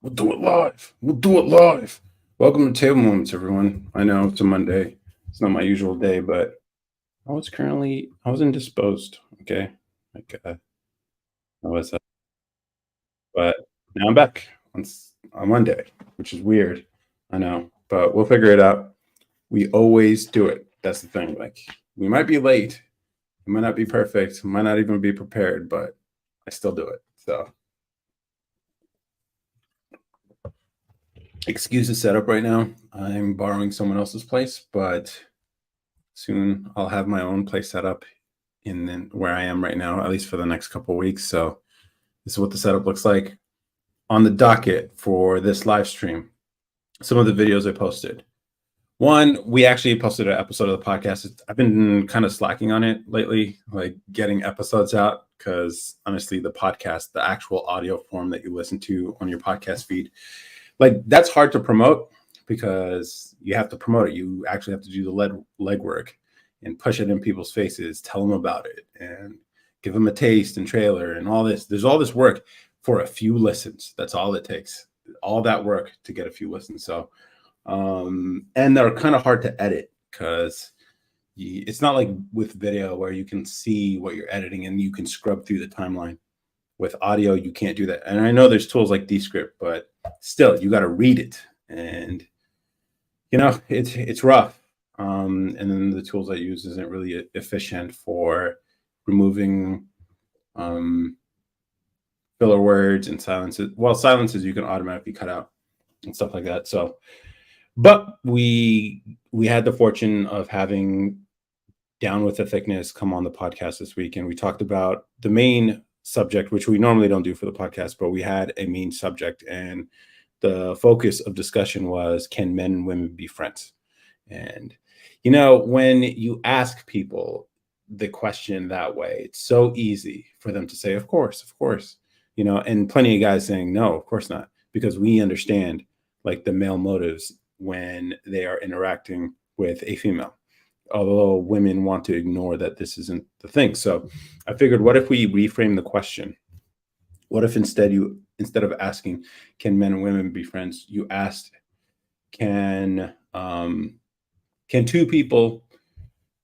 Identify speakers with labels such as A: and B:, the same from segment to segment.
A: We'll do it live. We'll do it live. Welcome to Table Moments, everyone. I know it's a Monday. It's not my usual day, but I was indisposed. Okay. Like, I was, but now I'm back on Monday, which is weird. I know, but we'll figure it out. We always do it. That's the thing. Like, we might be late. It might not be perfect. Might not even be prepared, but I still do it. So, excuse the setup right now. I'm borrowing someone else's place, but soon I'll have my own place set up in where I am right now, at least for the next couple of weeks. So this is what the setup looks like. On the docket for this live stream, some of the videos I posted. One, we actually posted an episode of the podcast. I've been kind of slacking on it lately, like getting episodes out, because honestly, the podcast, the actual audio form that you listen to on your podcast feed, like that's hard to promote because you have to promote it. You actually have to do the legwork and push it in people's faces, tell them about it, and give them a taste and trailer and all this. There's all this work for a few listens. That's all it takes. All that work to get a few listens. So, and they're kind of hard to edit because it's not like with video where you can see what you're editing and you can scrub through the timeline. With audio, you can't do that. And I know there's tools like Descript, but still, you got to read it, and it's rough. And then the tools I use isn't really efficient for removing filler words and silences. Well, silences you can automatically cut out and stuff like that. So, but we had the fortune of having Down with the Thickness come on the podcast this week, and we talked about the main subject, which we normally don't do for the podcast, but we had a main subject, and the focus of discussion was, can men and women be friends? And when you ask people the question that way, it's so easy for them to say, of course, and plenty of guys saying, no, of course not, because we understand like the male motives when they are interacting with a female, although women want to ignore that this isn't the thing. So I figured, what if we reframe the question? What if instead of asking, can men and women be friends, you asked, can two people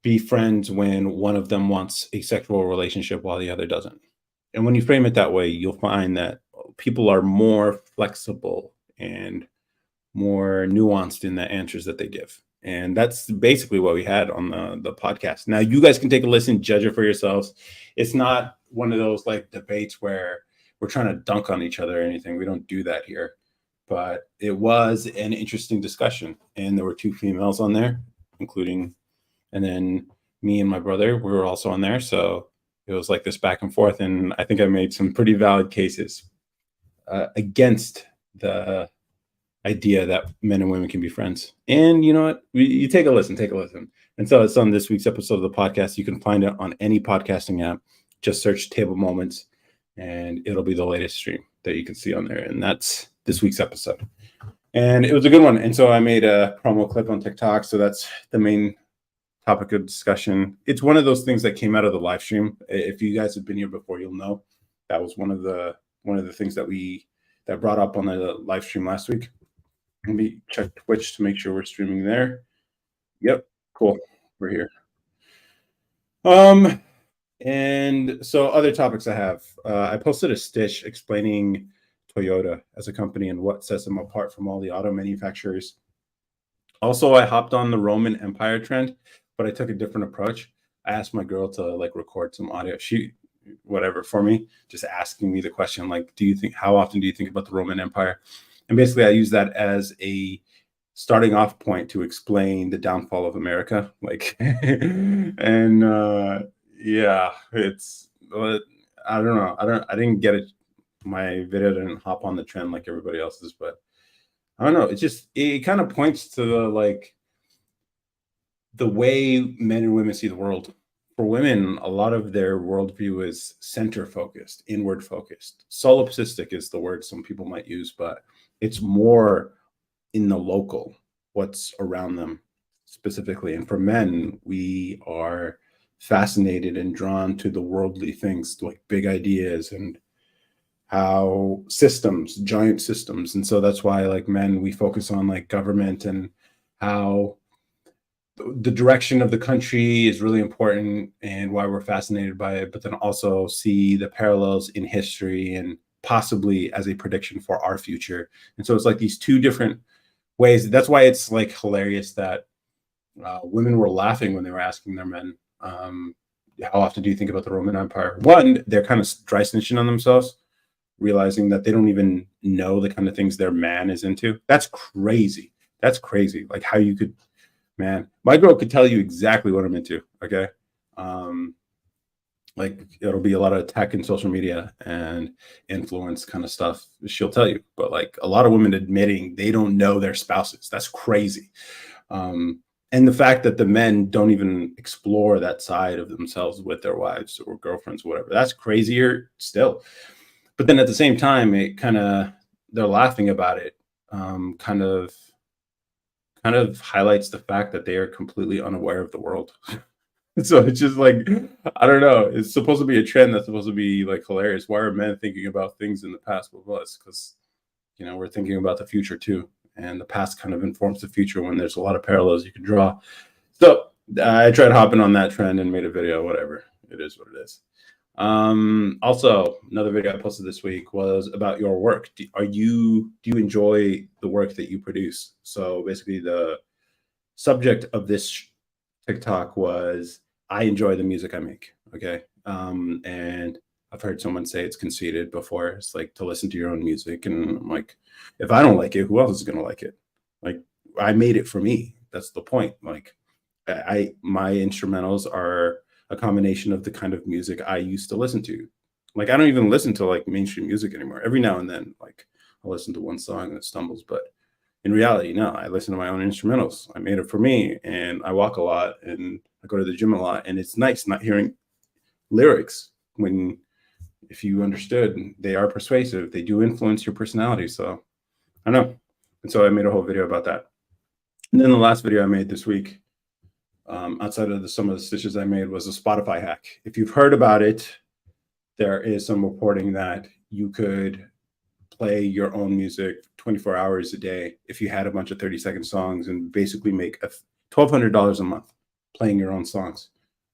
A: be friends when one of them wants a sexual relationship while the other doesn't? And when you frame it that way, you'll find that people are more flexible and more nuanced in the answers that they give. And that's basically what we had on the podcast. Now, you guys can take a listen, judge it for yourselves. It's not one of those like debates where we're trying to dunk on each other or anything. We don't do that here. But it was an interesting discussion. And there were two females on there, including, and then me and my brother, we were also on there. So it was like this back and forth. And I think I made some pretty valid cases against the idea that men and women can be friends. And you know what? You take a listen. And so it's on this week's episode of the podcast. You can find it on any podcasting app. Just search Table Moments, and it'll be the latest stream that you can see on there. And that's this week's episode. And it was a good one. And so I made a promo clip on TikTok. So that's the main topic of discussion. It's one of those things that came out of the live stream. If you guys have been here before, you'll know that was one of the things that brought up on the live stream last week. Let me check Twitch to make sure we're streaming there. Yep, cool. We're here. And so other topics I have. I posted a stitch explaining Toyota as a company and what sets them apart from all the auto manufacturers. Also, I hopped on the Roman Empire trend, but I took a different approach. I asked my girl to like record some audio. Whatever for me, just asking me the question, like, how often do you think about the Roman Empire? And basically, I use that as a starting off point to explain the downfall of America. Like, and yeah, it's, I don't know. I didn't get it. My video didn't hop on the trend like everybody else's, but I don't know. It kind of points to the way men and women see the world. For women, a lot of their worldview is center focused, inward focused. Solipsistic is the word some people might use, but it's more in the local, what's around them specifically. And for men, we are fascinated and drawn to the worldly things, like big ideas and how systems, giant systems. And so that's why, like, men, we focus on like government and how the direction of the country is really important and why we're fascinated by it, but then also see the parallels in history and possibly as a prediction for our future. And so it's like these two different ways. That's why it's like hilarious that women were laughing when they were asking their men, how often do you think about the Roman Empire? One, they're kind of dry snitching on themselves, realizing that they don't even know the kind of things their man is into. That's crazy. That's crazy. Like how you could, man, my girl could tell you exactly what I'm into. Okay. Um, like it'll be a lot of tech and social media and influence kind of stuff. She'll tell you, but like a lot of women admitting they don't know their spouses. That's crazy. Um, and the fact that the men don't even explore that side of themselves with their wives or girlfriends, or whatever, that's crazier still. But then at the same time, it kind of, they're laughing about it, kind of highlights the fact that they are completely unaware of the world. So it's just like, I don't know. It's supposed to be a trend that's supposed to be like hilarious. Why are men thinking about things in the past with us? Because, you know, we're thinking about the future too. And the past kind of informs the future when there's a lot of parallels you can draw. So I tried hopping on that trend and made a video, whatever. It is what it is. Also, another video I posted this week was about your work. Do you enjoy the work that you produce? So basically the subject of this TikTok was, I enjoy the music I make. Okay. And I've heard someone say it's conceited before. It's like to listen to your own music. And I'm like, if I don't like it, who else is gonna like it? Like I made it for me. That's the point. Like my instrumentals are a combination of the kind of music I used to listen to. Like I don't even listen to like mainstream music anymore. Every now and then, like I'll listen to one song that stumbles, but in reality, no, I listen to my own instrumentals. I made it for me, and I walk a lot and I go to the gym a lot, and it's nice not hearing lyrics when, if you understood, they are persuasive. They do influence your personality. So I don't know. And so I made a whole video about that. And then the last video I made this week, outside of some of the stitches I made, was a Spotify hack. If you've heard about it, there is some reporting that you could play your own music 24 hours a day if you had a bunch of 30-second songs and basically make $1,200 a month playing your own songs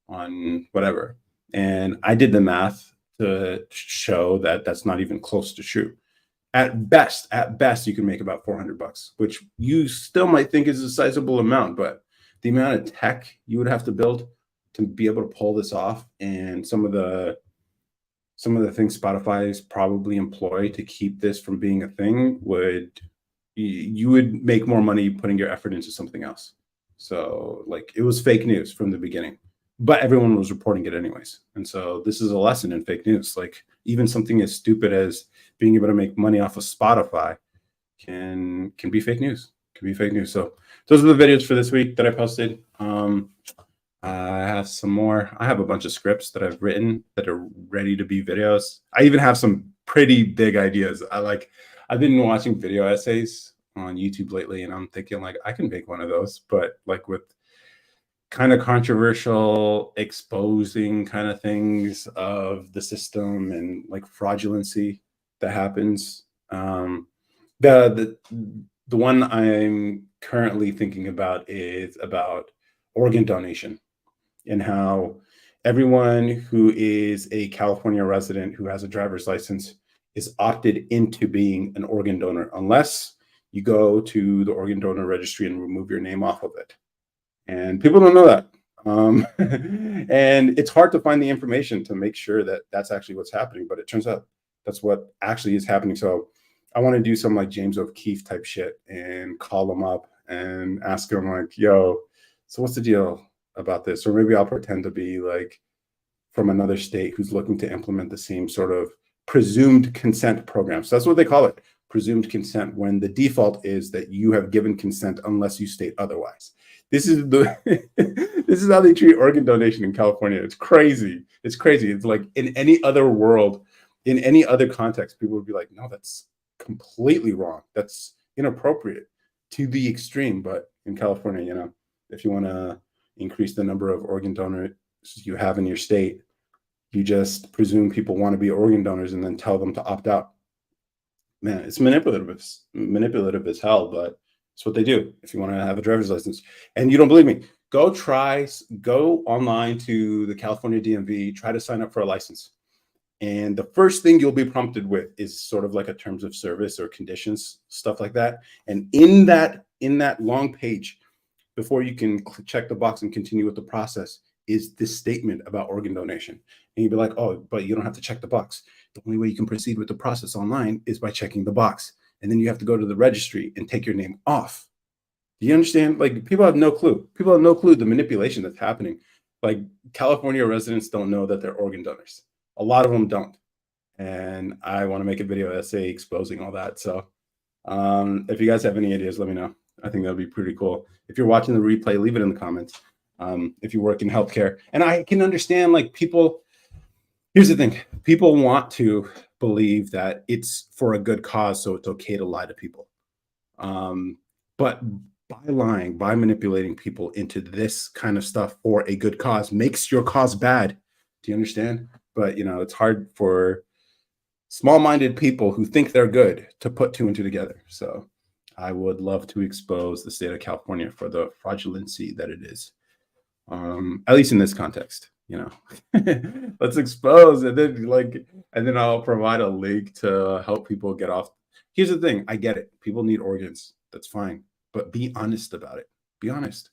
A: on whatever. And I did the math to show that that's not even close to true. At best, you can make about $400, which you still might think is a sizable amount, but the amount of tech you would have to build to be able to pull this off, and some of the things Spotify is probably employ to keep this from being a thing, you would make more money putting your effort into something else. So like it was fake news from the beginning, but everyone was reporting it anyways. And so this is a lesson in fake news. Like even something as stupid as being able to make money off of Spotify can be fake news. Can be fake news. So those are the videos for this week that I posted. I have some more. I have a bunch of scripts that I've written that are ready to be videos. I even have some pretty big ideas. I've been watching video essays on YouTube lately, and I'm thinking like I can make one of those, but like with kind of controversial, exposing kind of things of the system and like fraudulency that happens. The one I'm currently thinking about is about organ donation, and how everyone who is a California resident who has a driver's license is opted into being an organ donor unless you go to the organ donor registry and remove your name off of it. And people don't know that. And it's hard to find the information to make sure that that's actually what's happening, but it turns out that's what actually is happening. So I want to do some like James O'Keefe type shit and call them up and ask them like, yo, so what's the deal about this? Or maybe I'll pretend to be like from another state who's looking to implement the same sort of presumed consent program. So that's what they call it, presumed consent, when the default is that you have given consent unless you state otherwise. This is this is how they treat organ donation in California. It's crazy. It's crazy. It's like in any other world, in any other context, people would be like, no, that's completely wrong. That's inappropriate to the extreme. But in California, you know, if you want to increase the number of organ donors you have in your state, You just presume people want to be organ donors and then tell them to opt out. Man, it's manipulative as hell, but it's what they do. If you want to have a driver's license and you don't believe me, go online to the California DMV, try to sign up for a license. And the first thing you'll be prompted with is sort of like a terms of service or conditions, stuff like that. And in that long page, before you can check the box and continue with the process, is this statement about organ donation. And you'd be like, oh, but you don't have to check the box. The only way you can proceed with the process online is by checking the box. And then you have to go to the registry and take your name off. Do you understand? Like, people have no clue. People have no clue the manipulation that's happening. Like, California residents don't know that they're organ donors. A lot of them don't. And I want to make a video essay exposing all that. So if you guys have any ideas, let me know. I think that would be pretty cool. If you're watching the replay, leave it in the comments. If you work in healthcare, and I can understand, like, people, here's the thing. People want to believe that it's for a good cause, so it's okay to lie to people. But by lying, by manipulating people into this kind of stuff for a good cause makes your cause bad. Do you understand? But, it's hard for small-minded people who think they're good to put two and two together. So I would love to expose the state of California for the fraudulency that it is, at least in this context. Let's expose, and then I'll provide a link to help people get off. Here's the thing. I get it. People need organs. That's fine. But be honest about it. Be honest.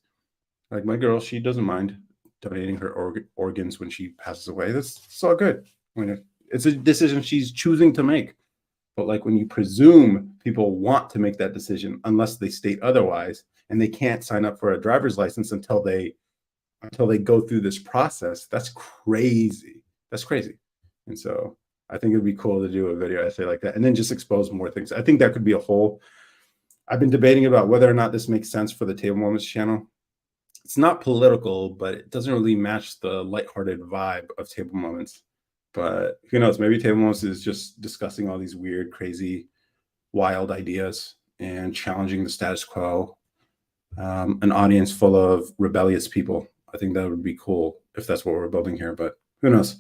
A: Like my girl, she doesn't mind donating her organs when she passes away. It's all good. It's a decision she's choosing to make. But like, when you presume people want to make that decision unless they state otherwise, and they can't sign up for a driver's license until they go through this process, that's crazy. That's crazy. And so I think it'd be cool to do a video essay like that and then just expose more things. I think that could be a whole. I've been debating about whether or not this makes sense for the Table Moments channel. It's not political, but it doesn't really match the lighthearted vibe of Table Moments. But who knows? Maybe Table Moments is just discussing all these weird, crazy, wild ideas and challenging the status quo. An audience full of rebellious people. I think that would be cool if that's what we're building here, but who knows?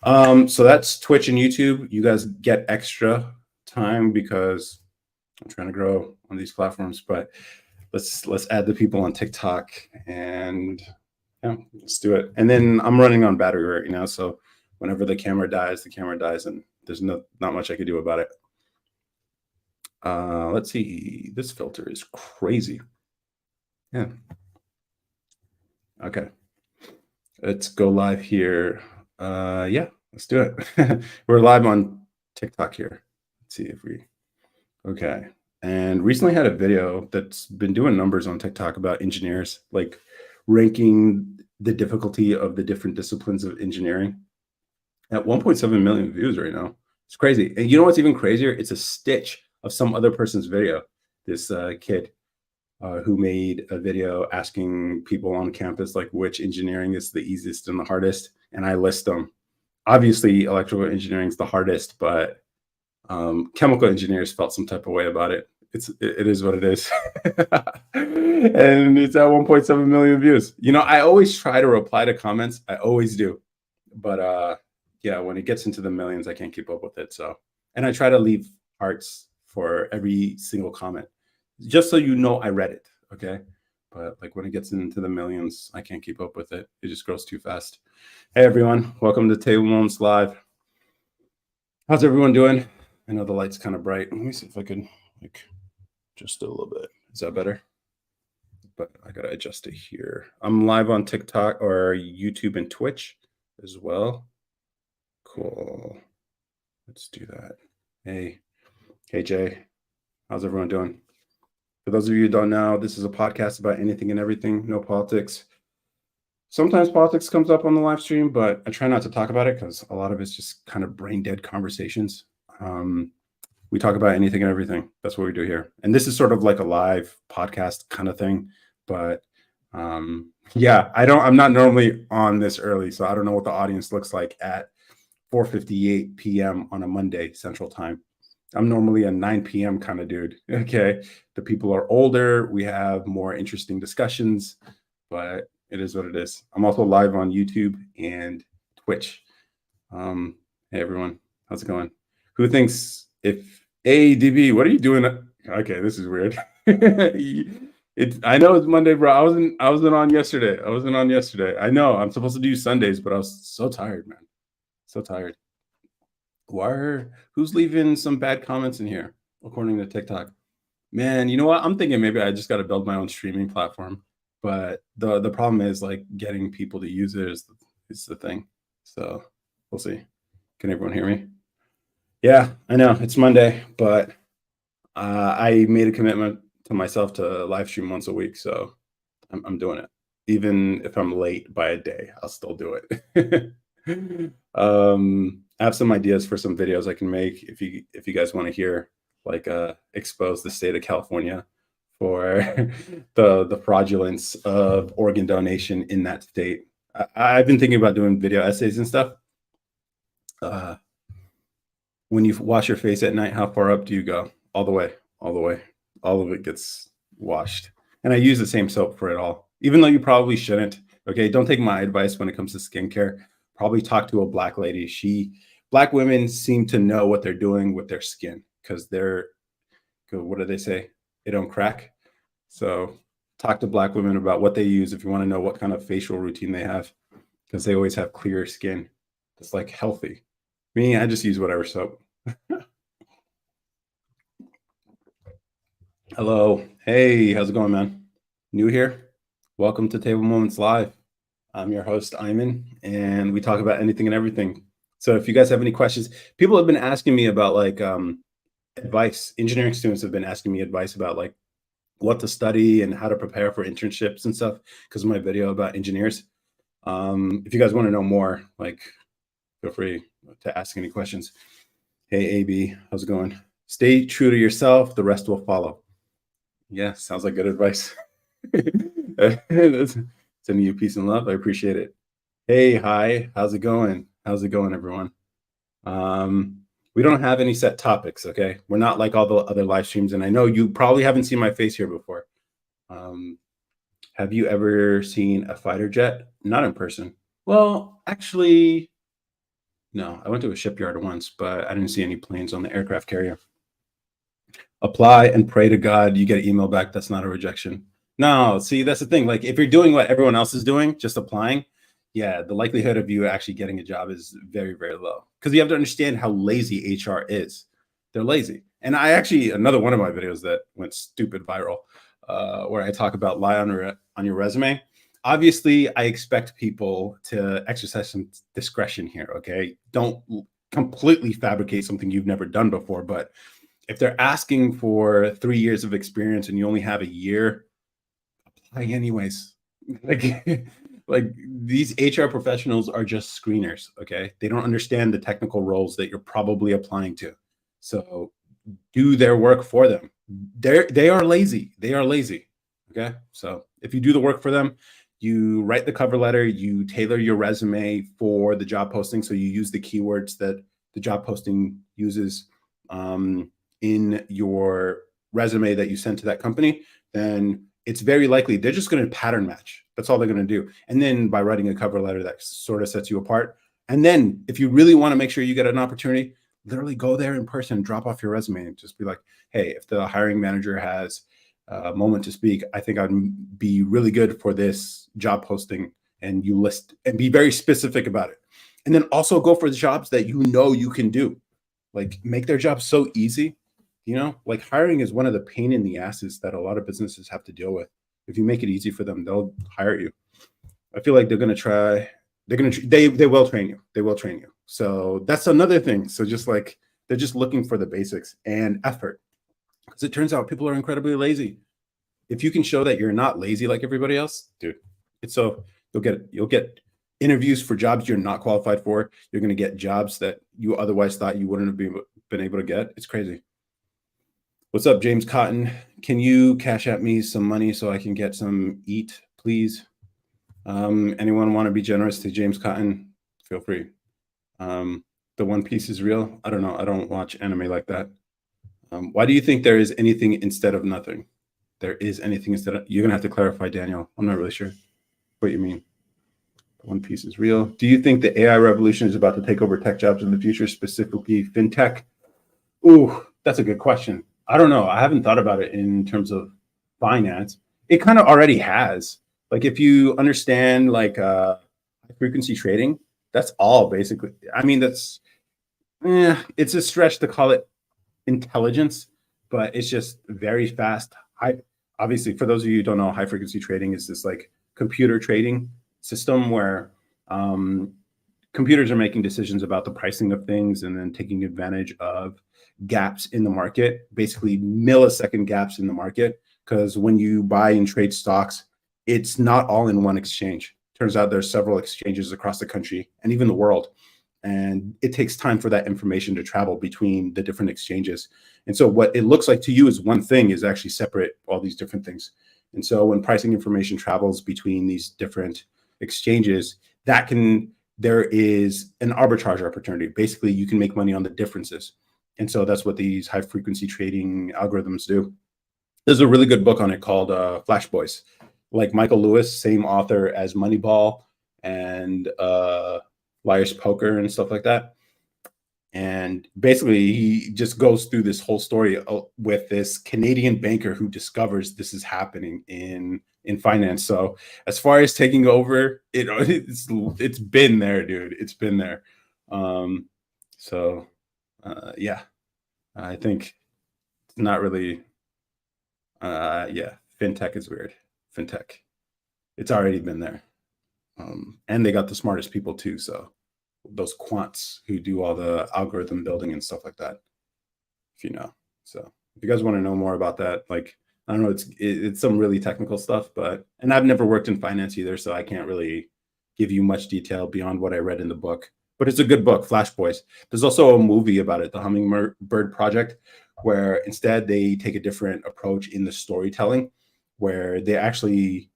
A: So that's Twitch and YouTube. You guys get extra time because I'm trying to grow on these platforms, but let's add the people on TikTok, and let's do it. And then I'm running on battery right now, so whenever the camera dies, and there's not much I could do about it. Let's see. This filter is crazy. Yeah. Okay. Let's go live here. Yeah, let's do it. We're live on TikTok here. Let's see if we. Okay. And recently had a video that's been doing numbers on TikTok about engineers, like ranking the difficulty of the different disciplines of engineering at 1.7 million views right now. It's crazy. And you know what's even crazier? It's a stitch of some other person's video. This kid who made a video asking people on campus, like, which engineering is the easiest and the hardest. And I list them. Obviously, electrical engineering is the hardest, but chemical engineers felt some type of way about it. It is what it is. And it's at 1.7 million views. I always try to reply to comments. I always do. But yeah, when it gets into the millions, I can't keep up with it. So, and I try to leave hearts for every single comment, just so I read it. Okay. But like, when it gets into the millions, I can't keep up with it. It just grows too fast. Hey everyone, welcome to Table Moments Live. How's everyone doing? I know the light's kind of bright. Let me see if I can just a little bit. Is that better? But I gotta adjust it here. I'm live on TikTok or YouTube and Twitch as well. Cool. Let's do that. Hey Jay, how's everyone doing? For those of you who don't know, this is a podcast about anything and everything, no politics. Sometimes politics comes up on the live stream, but I try not to talk about it because a lot of it's just kind of brain dead conversations. We talk about anything and everything. That's what we do here. And this is sort of like a live podcast kind of thing. But yeah, I'm not normally on this early, so I don't know what the audience looks like at 4:58 p.m. on a Monday Central Time. I'm normally a 9 p.m. kind of dude. Okay. The people are older. We have more interesting discussions, but it is what it is. I'm also live on YouTube and Twitch. Hey everyone, how's it going? Who thinks if ADB? What are you doing? Okay, this is weird. It's I know it's Monday, bro. I wasn't on yesterday. I wasn't on yesterday. I know I'm supposed to do Sundays, but I was so tired, man. So tired. Who's leaving some bad comments in here? According to TikTok. Man, you know what? I'm thinking maybe I just got to build my own streaming platform. But the problem is like getting people to use it is the thing. So we'll see. Can everyone hear me? Yeah, I know it's Monday, but I made a commitment to myself to live stream once a week, so I'm doing it. Even if I'm late by a day, I'll still do it. I have some ideas for some videos I can make if you guys want to hear, like expose the state of California for the fraudulence of organ donation in that state. I've been thinking about doing video essays and stuff. Uh, when you wash your face at night, how far up do you go? All the way, all the way. All of it gets washed. And I use the same soap for it all, even though you probably shouldn't. Okay, don't take my advice when it comes to skincare. Probably talk to a black lady. Black women seem to know what they're doing with their skin because what do they say? They don't crack. So talk to black women about what they use if you want to know what kind of facial routine they have because they always have clear skin. It's like healthy. Me, I just use whatever soap. Hello. Hey, how's it going, man? New here? Welcome to Table Moments Live. I'm your host, Ayman, and we talk about anything and everything. So if you guys have any questions, people have been asking me about like advice. Engineering students have been asking me advice about like what to study and how to prepare for internships and stuff because of my video about engineers. If you guys want to know more, like feel free to ask any questions. Hey, AB, how's it going? Stay true to yourself. The rest will follow. Yeah, sounds like good advice. Sending you peace and love. I appreciate it. Hey, hi, how's it going? How's it going, everyone? We don't have any set topics, okay? We're not like all the other live streams, and I know you probably haven't seen my face here before. Have you ever seen a fighter jet? Not in person. Well, actually, no. I went to a shipyard once, but I didn't see any planes on the aircraft carrier. Apply and pray to God you get an email back. That's not a rejection. No, see, that's the thing. Like if you're doing what everyone else is doing, just applying, yeah, the likelihood of you actually getting a job is very, very low. Because you have to understand how lazy HR is. They're lazy. And I actually another one of my videos that went stupid viral, where I talk about lie on your resume. Obviously, I expect people to exercise some discretion here. Okay, don't completely fabricate something you've never done before, but if they're asking for 3 years of experience and you only have a year, apply anyways. Like, like these HR professionals are just screeners. Okay, they don't understand the technical roles that you're probably applying to. So do their work for them. They are lazy. They are lazy. Okay, so if you do the work for them, you write the cover letter, you tailor your resume for the job posting, so you use the keywords that the job posting uses. In your resume that you send to that company, then it's very likely they're just going to pattern match. That's all they're going to do. And then by writing a cover letter that sort of sets you apart. And then if you really want to make sure you get an opportunity, literally go there in person, drop off your resume and just be like, hey, if the hiring manager has a moment to speak, I think I'd be really good for this job posting. And you list and be very specific about it. And then also go for the jobs that you know you can do. Like make their job so easy. Like hiring is one of the pain in the asses that a lot of businesses have to deal with. If you make it easy for them, they'll hire you. I feel like they're going to try. They will train you. They will train you. So that's another thing. So just like they're just looking for the basics and effort. Because it turns out people are incredibly lazy. If you can show that you're not lazy like everybody else, dude, it's so you'll get interviews for jobs you're not qualified for. You're going to get jobs that you otherwise thought you wouldn't have been able to get. It's crazy. What's up, James Cotton? Can you cash at me some money so I can get some eat, please? Anyone want to be generous to James Cotton? Feel free. The One Piece is real. I don't know. I don't watch anime like that. Why do you think there is anything instead of nothing? There is anything instead of. You're gonna have to clarify, Daniel. I'm not really sure what you mean. One Piece is real. Do you think the AI revolution is about to take over tech jobs in the future, specifically fintech? Ooh, that's a good question. I don't know. I haven't thought about it in terms of finance. It kind of already has. Like if you understand like high frequency trading, that's all basically. I mean, it's a stretch to call it intelligence, but it's just very fast. Obviously, for those of you who don't know, high frequency trading is this like computer trading system where um, computers are making decisions about the pricing of things and then taking advantage of gaps in the market, basically millisecond gaps in the market. Because when you buy and trade stocks, it's not all in one exchange. Turns out there's several exchanges across the country and even the world. And it takes time for that information to travel between the different exchanges. And so what it looks like to you is one thing is actually separate all these different things. And so when pricing information travels between these different exchanges, there is an arbitrage opportunity. Basically, you can make money on the differences. And so that's what these high frequency trading algorithms do. There's a really good book on it called Flash Boys. Like Michael Lewis, same author as Moneyball and Liar's Poker and stuff like that. And basically, he just goes through this whole story with this Canadian banker who discovers this is happening in finance. So as far as taking over, it's been there, dude. It's been there. Um, so yeah, I think it's not really. Yeah, fintech is weird. Fintech, it's already been there, and they got the smartest people too. So those quants who do all the algorithm building and stuff like that, if you know. So if you guys want to know more about that, like I don't know, it's some really technical stuff, and I've never worked in finance either, so I can't really give you much detail beyond what I read in the book. But it's a good book, Flash Boys. There's also a movie about it, The Hummingbird Project, where instead they take a different approach in the storytelling, where they actually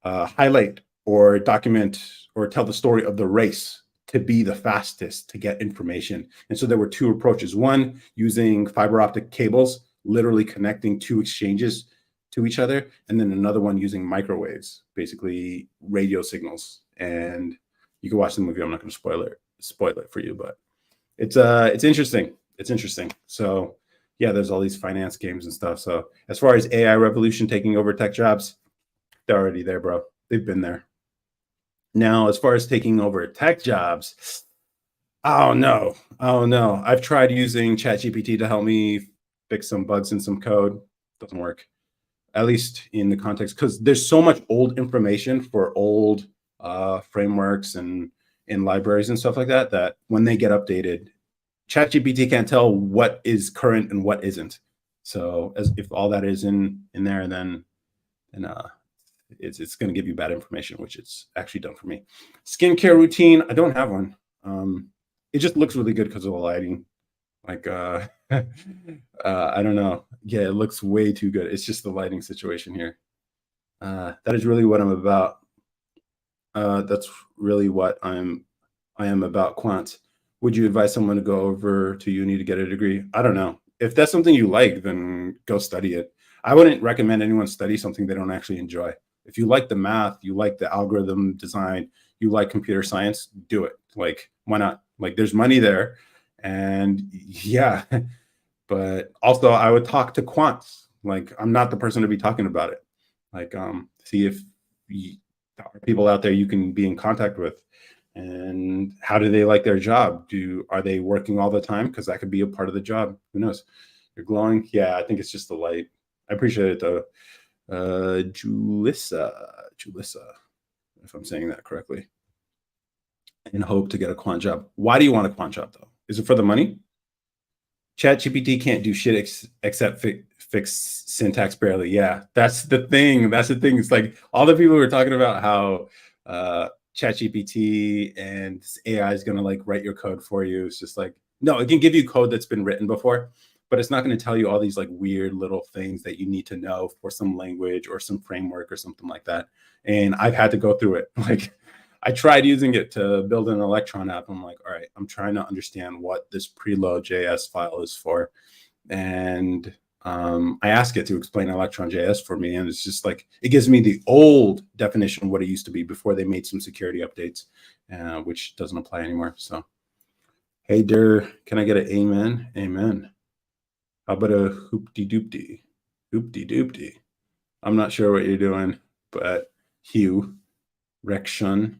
A: highlight or document or tell the story of the race to be the fastest to get information. And so there were two approaches. One, using fiber optic cables, literally connecting two exchanges to each other. And then another one using microwaves, basically radio signals. And you can watch the movie. I'm not going to spoil it for you, but it's interesting. It's interesting. So yeah, there's all these finance games and stuff. So as far as AI revolution taking over tech jobs, they're already there, bro. They've been there. Now, as far as taking over tech jobs, oh no. Oh no. I've tried using ChatGPT to help me fix some bugs in some code. Doesn't work, at least in the context, because there's so much old information for old frameworks and in libraries and stuff like that, that when they get updated, ChatGPT can't tell what is current and what isn't. So as if all that is in there, then it's going to give you bad information, which it's actually done for me. Skincare routine, I don't have one. It just looks really good because of the lighting. Like I don't know. Yeah, it looks way too good. It's just the lighting situation here. That is really what I'm about. That's really what I am about quant. Would you advise someone to go over to uni to get a degree? I don't know. If that's something you like, then go study it. I wouldn't recommend anyone study something they don't actually enjoy. If you like the math, you like the algorithm design, you like computer science, do it. Like, why not? Like, there's money there. And yeah, but also I would talk to quants. Like, I'm not the person to be talking about it. Like, see if there are people out there you can be in contact with, and how do they like their job? Are they working all the time? Because that could be a part of the job. Who knows? You're glowing. Yeah, I think it's just the light. I appreciate it though. Julissa, if I'm saying that correctly, and hope to get a quant job. Why do you want a quant job though? Is it for the money? ChatGPT can't do shit except fix syntax barely. Yeah, that's the thing. That's the thing. It's like all the people were talking about how ChatGPT and AI is going to like write your code for you. It's just like, no, it can give you code that's been written before, but it's not going to tell you all these like weird little things that you need to know for some language or some framework or something like that. And I've had to go through it. Like I tried using it to build an Electron app. I'm like, all right, I'm trying to understand what this preload JS file is for. And I ask it to explain Electron JS for me, and it's just like it gives me the old definition of what it used to be before they made some security updates, which doesn't apply anymore. So, hey, der, can I get an amen? Amen. How about a hoopty doopty? Hoopty doopty. I'm not sure what you're doing, but Hugh, Rexshun,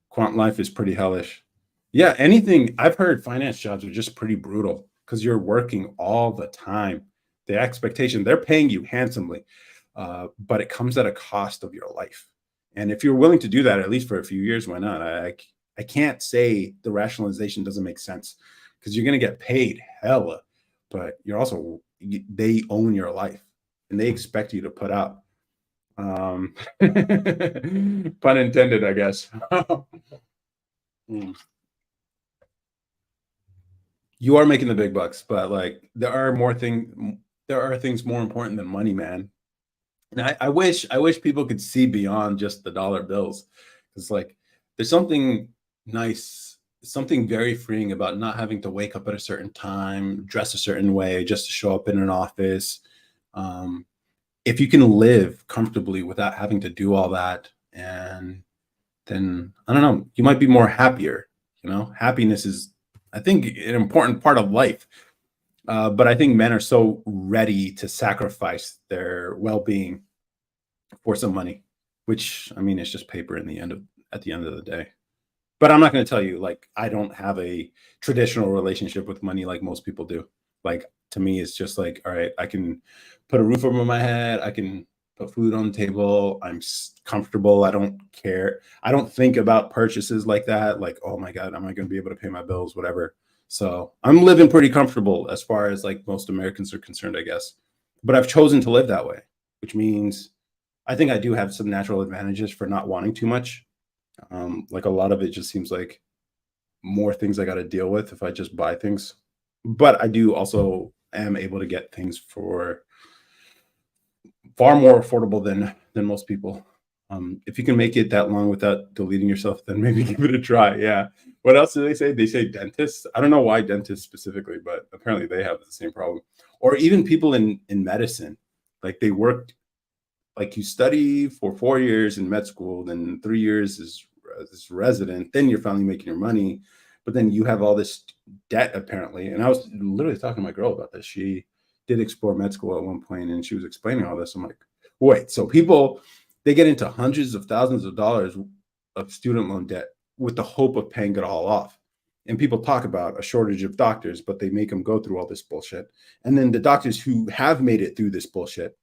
A: Quant Life is pretty hellish. Yeah, anything I've heard finance jobs are just pretty brutal because you're working all the time. The expectation, they're paying you handsomely, but it comes at a cost of your life. And if you're willing to do that, at least for a few years, why not? I can't say the rationalization doesn't make sense because you're going to get paid hella, but you're also, they own your life and they expect you to put out. Pun intended, I guess. Mm. You are making the big bucks, but like there are things more important than money, man. And I wish people could see beyond just the dollar bills. It's like there's something nice, something very freeing about not having to wake up at a certain time, dress a certain way just to show up in an office. Um, if you can live comfortably without having to do all that, and then I don't know, you might be more happier. You know, happiness is, I think, an important part of life. But I think men are so ready to sacrifice their well-being for some money, which I mean, it's just paper in the end of at the end of the day. But I'm not going to tell you like I don't have a traditional relationship with money like most people do. Like to me, it's just like, all right, I can put a roof over my head. I can put food on the table. I'm comfortable. I don't care. I don't think about purchases like that. Like, oh my God, am I going to be able to pay my bills? Whatever. So I'm living pretty comfortable as far as like most Americans are concerned, I guess. But I've chosen to live that way, which means I think I do have some natural advantages for not wanting too much. Like a lot of it just seems like more things I got to deal with if I just buy things. But I do also am able to get things for far more affordable than most people. If you can make it that long without deleting yourself, then maybe give it a try. Yeah. What else do they say? They say dentists. I don't know why dentists specifically, but apparently they have the same problem. Or even people in medicine, like they work like you study for 4 years in med school, then 3 years as resident, then you're finally making your money, but then you have all this debt apparently. And I was literally talking to my girl about this. She did explore med school at one point, and she was explaining all this. I'm like, wait, so people they get into hundreds of thousands of dollars of student loan debt with the hope of paying it all off. And people talk about a shortage of doctors, but they make them go through all this bullshit. And then the doctors who have made it through this bullshit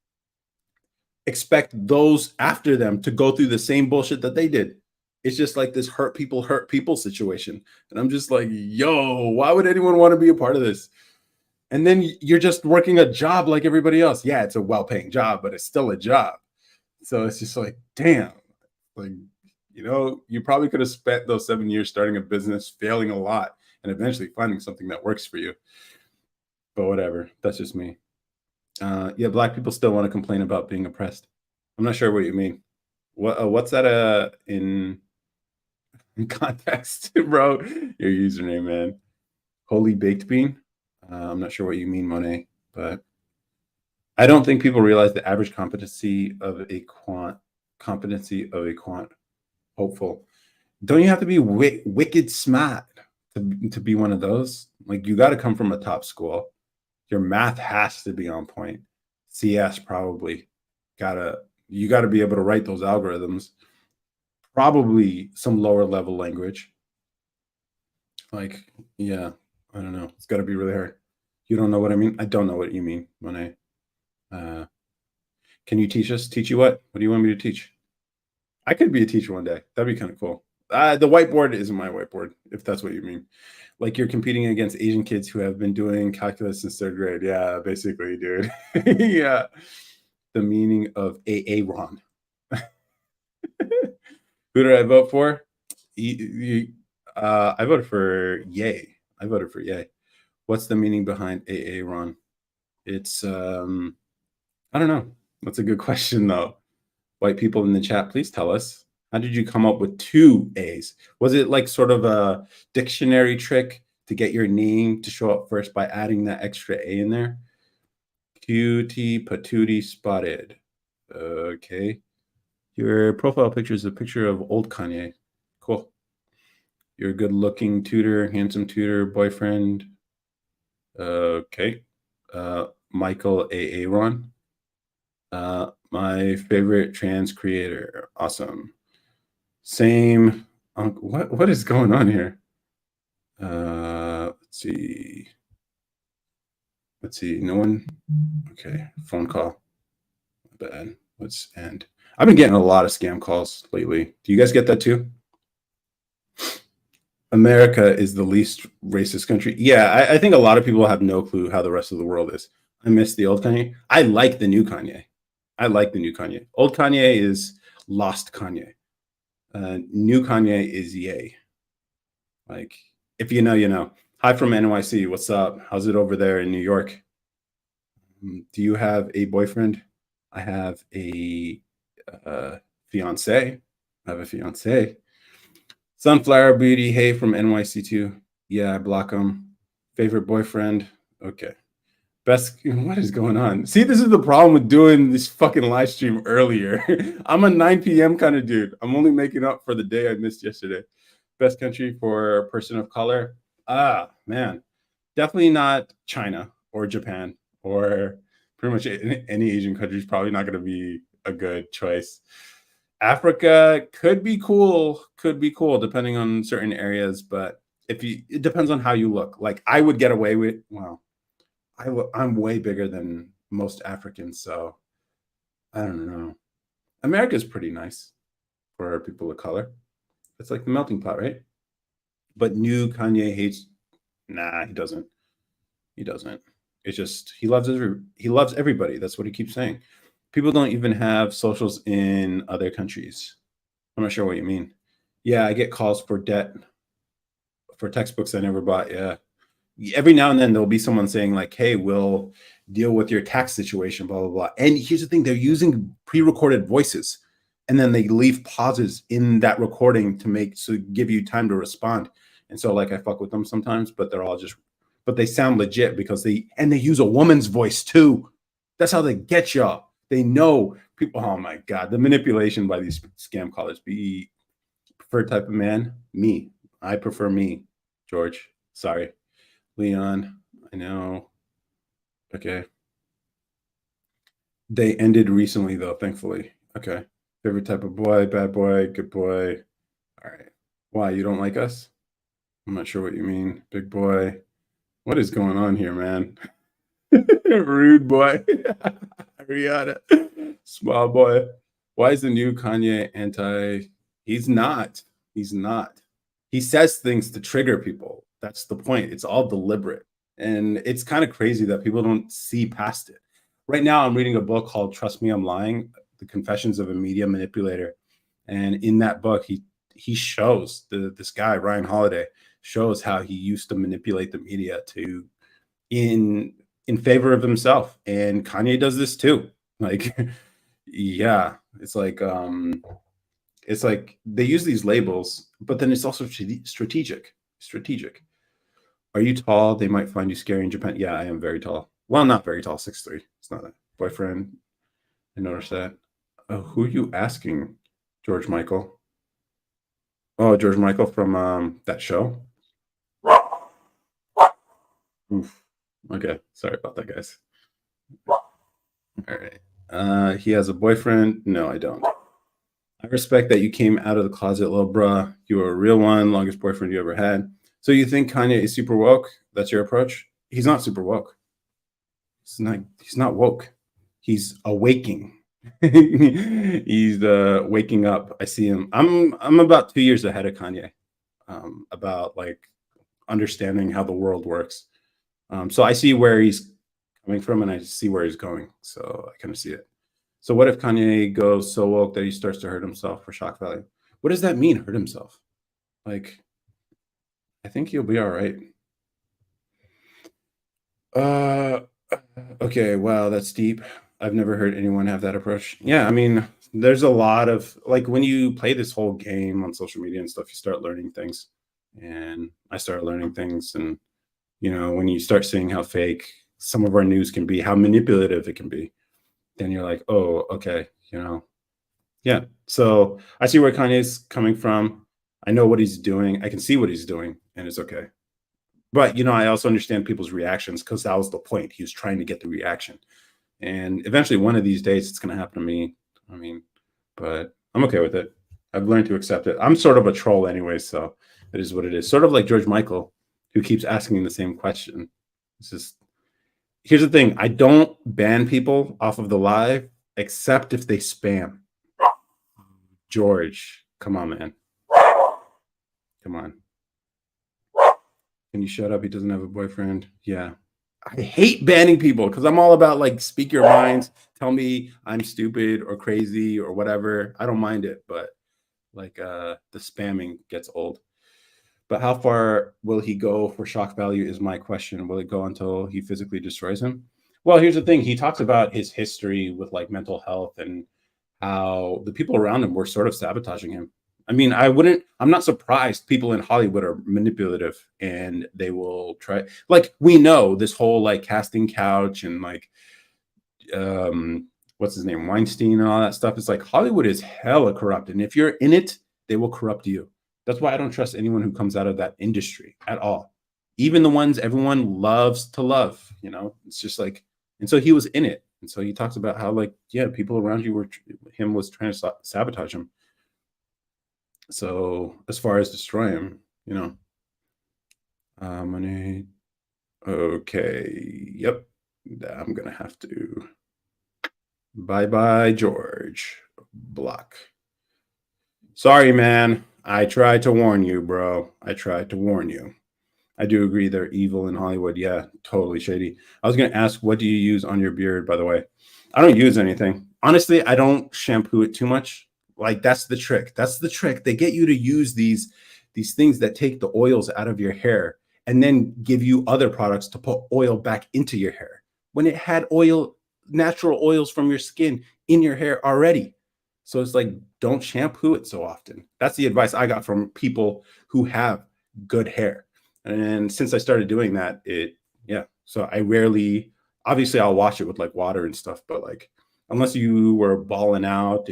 A: expect those after them to go through the same bullshit that they did. It's just like this hurt people situation. And I'm just like, yo, why would anyone want to be a part of this? And then you're just working a job like everybody else. Yeah, it's a well-paying job, but it's still a job. So it's just like, damn, like, you probably could have spent those 7 years starting a business, failing a lot, and eventually finding something that works for you. But whatever, that's just me. Yeah, black people still want to complain about being oppressed. I'm not sure what you mean. What's that in context, bro? Your username, man. Holy baked bean. I'm not sure what you mean, Monet, but I don't think people realize the average competency of a quant hopeful. Don't you have to be wicked smart to be one of those? Like you got to come from a top school. Your math has to be on point. CS probably gotta you got to be able to write those algorithms. Probably some lower level language. Like, yeah, I don't know. It's got to be really hard. You don't know what I mean? I don't know what you mean when can you teach us? Teach you what? What do you want me to teach? I could be a teacher one day. That'd be kind of cool. The whiteboard isn't my whiteboard, if that's what you mean. Like you're competing against Asian kids who have been doing calculus since third grade. Yeah, basically, dude. Yeah. The meaning of Aaron. Who did I vote for? I voted for Yay. I voted for Yay. What's the meaning behind Aaron? It's I don't know. That's a good question though. White people in the chat, please tell us. How did you come up with two A's? Was it like sort of a dictionary trick to get your name to show up first by adding that extra A in there? Cutie patootie spotted. Okay. Your profile picture is a picture of old Kanye. Cool. You're a good looking tutor, handsome tutor, boyfriend. Okay. Michael A. Aaron. My favorite trans creator. Awesome. Same. What is going on here? Let's see. Let's see. No one. Okay. Phone call. Bad. Let's end. I've been getting a lot of scam calls lately. Do you guys get that too? America is the least racist country. Yeah, I think a lot of people have no clue how the rest of the world is. I miss the old Kanye. I like the new Kanye. I like the new Kanye. Old Kanye is lost Kanye. New Kanye is yay. Like, if you know, you know. Hi from NYC. What's up? How's it over there in New York? Do you have a boyfriend? I have a fiance. I have a fiance. Sunflower Beauty. Hey from NYC2. Yeah, I block him. Favorite boyfriend. Okay. Best. What is going on? See, this is the problem with doing this fucking live stream earlier. I'm a 9 p.m. kind of dude. I'm only making up for the day I missed yesterday. Best country for a person of color. Ah, man. Definitely not China or Japan or pretty much any Asian country is probably not going to be a good choice. Africa could be cool depending on certain areas, but it depends on how you look. Like I would get away with, well, I'm way bigger than most Africans, so I don't know. America's pretty nice for people of color. It's like the melting pot, right? But new Kanye hates. Nah, he doesn't. He doesn't. It's just he loves everybody. That's what he keeps saying. People don't even have socials in other countries. I'm not sure what you mean. Yeah, I get calls for debt for textbooks I never bought. Yeah. Every now and then there'll be someone saying like, "Hey, we'll deal with your tax situation, blah blah blah." And here's the thing: they're using pre-recorded voices, and then they leave pauses in that recording to give you time to respond. And so, like, I fuck with them sometimes, but they're all just, but they sound legit because they use a woman's voice too. That's how they get y'all. They know people. Oh my god, the manipulation by these scam callers. Be preferred type of man, me. I prefer me, George. Sorry. Leon, I know. Okay. They ended recently, though, thankfully. Okay. Favorite type of boy, bad boy, good boy. All right. Why, you don't like us? I'm not sure what you mean. Big boy. What is going on here, man? Rude boy. Rihanna. Small boy. Why is the new Kanye anti? He's not. He's not. He says things to trigger people. That's the point. It's all deliberate. And it's kind of crazy that people don't see past it. Right now, I'm reading a book called Trust Me, I'm Lying: The Confessions of a Media Manipulator. And in that book, he shows this guy, Ryan Holiday, shows how he used to manipulate the media to in favor of himself. And Kanye does this too. Like, yeah, it's like they use these labels, but then it's also strategic. Strategic. Are you tall? They might find you scary in Japan. Yeah, I am very tall. Well, not very tall, 6'3". It's not a boyfriend. I noticed that. Who are you asking? George Michael. Oh, George Michael from that show. Oof. Okay, sorry about that, guys. All right. He has a boyfriend. No, I don't. I respect that you came out of the closet, little bruh. You were a real one, longest boyfriend you ever had. So you think Kanye is super woke? That's your approach? He's not super woke. He's not woke. He's awaking. He's waking up. I see him. I'm about 2 years ahead of Kanye, about like understanding how the world works. So I see where he's coming from and I see where he's going. So I kind of see it. So what if Kanye goes so woke that he starts to hurt himself for shock value? What does that mean, hurt himself? Like, I think he'll be all right. Okay, wow, that's deep. I've never heard anyone have that approach. Yeah, I mean, there's a lot of like when you play this whole game on social media and stuff, you start learning things. And I started learning things, and when you start seeing how fake some of our news can be, how manipulative it can be, then you're like, oh, okay, yeah. So I see where Kanye's coming from. I know what he's doing. I can see what he's doing, and it's okay. But I also understand people's reactions because that was the point. He was trying to get the reaction, and eventually, one of these days, it's going to happen to me. I mean, but I'm okay with it. I've learned to accept it. I'm sort of a troll anyway, so it is what it is. Sort of like George Michael, who keeps asking the same question. It's just, here's the thing: I don't ban people off of the live except if they spam. George, come on, man, come on. Can you shut up? He doesn't have a boyfriend. Yeah. I hate banning people because I'm all about like speak your minds, tell me I'm stupid or crazy or whatever. I don't mind it, but like the spamming gets old. But how far will he go for shock value is my question. Will it go until he physically destroys him? Well, here's the thing. He talks about his history with like mental health and how the people around him were sort of sabotaging him. I mean, I'm not surprised people in Hollywood are manipulative and they will try, like, we know this whole like casting couch and like, what's his name, Weinstein and all that stuff. It's like Hollywood is hella corrupt. And if you're in it, they will corrupt you. That's why I don't trust anyone who comes out of that industry at all. Even the ones everyone loves to love, it's just like, and so he was in it. And so he talks about how, like, yeah, people around you him was trying to sabotage him. So as far as destroy him, money. Okay. Yep. I'm going to have to. Bye bye, George. Block. Sorry, man. I tried to warn you, bro. I tried to warn you. I do agree they're evil in Hollywood. Yeah, totally shady. I was going to ask, what do you use on your beard, by the way? I don't use anything. Honestly, I don't shampoo it too much. Like, that's the trick. That's the trick. They get you to use these things that take the oils out of your hair and then give you other products to put oil back into your hair when it had oil, natural oils from your skin in your hair already. So it's like, don't shampoo it so often. That's the advice I got from people who have good hair. And since I started doing that, yeah. So I rarely, obviously, I'll wash it with like water and stuff, but like, unless you were balling out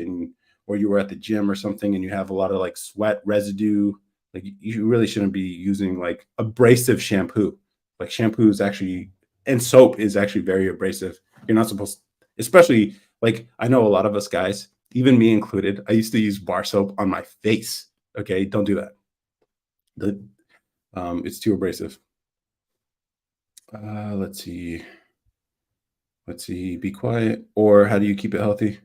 A: or you were at the gym or something and you have a lot of like sweat residue, like you really shouldn't be using like abrasive shampoo. Like shampoo is actually, and soap is actually very abrasive. You're not supposed to, especially like, I know a lot of us guys, even me included, I used to use bar soap on my face. Okay, don't do that. It's too abrasive. Let's see. Let's see. Be quiet. Or how do you keep it healthy?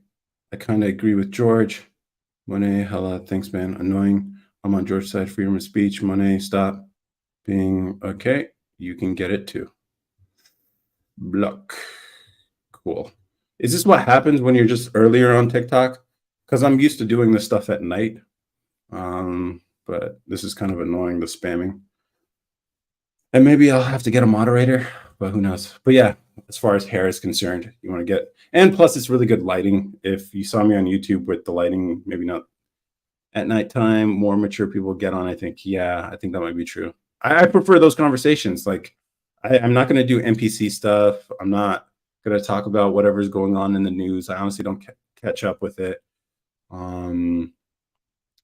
A: I kind of agree with George. Monet, hella, thanks, man. Annoying. I'm on George's side. Freedom of speech. Monet, stop being okay. You can get it too. Block. Cool. Is this what happens when you're just earlier on TikTok? Because I'm used to doing this stuff at night. But this is kind of annoying, the spamming. And maybe I'll have to get a moderator, but who knows? But yeah, as far as hair is concerned, you want to get, and plus it's really good lighting. If you saw me on YouTube with the lighting, maybe not at nighttime, more mature people get on. I think, yeah, I think that might be true. I prefer those conversations. Like, I'm not going to do NPC stuff. I'm not going to talk about whatever's going on in the news. I honestly don't catch up with it. You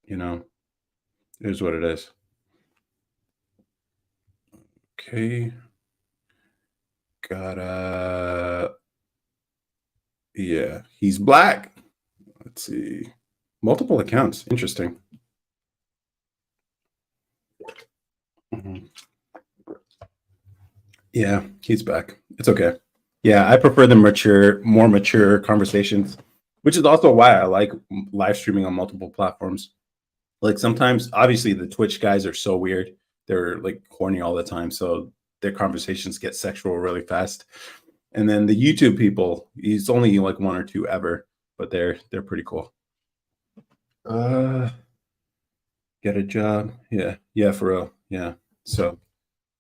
A: know, it is what it is. Okay. Gotta, yeah, he's black. Let's see. Multiple accounts. Interesting. Mhm. Yeah, he's back. It's okay. Yeah, I prefer the more mature conversations, which is also why I like live streaming on multiple platforms. Like sometimes, obviously, the Twitch guys are so weird. They're like corny all the time. So their conversations get sexual really fast. And then the YouTube people, he's only like one or two ever, but they're pretty cool. Uh Get a job. Yeah. Yeah, for real. Yeah. So,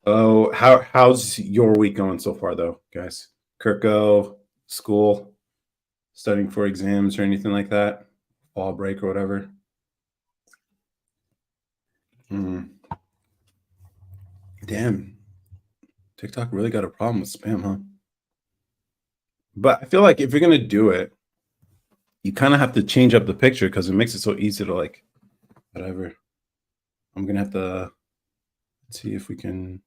A: oh, how's your week going so far though, guys? Kirko, school, studying for exams or anything like that? Fall break or whatever? Mm. Damn. TikTok really got a problem with spam, huh? But I feel like if you're gonna do it, you kind of have to change up the picture because it makes it so easy to like whatever. I'm gonna have to see if we can.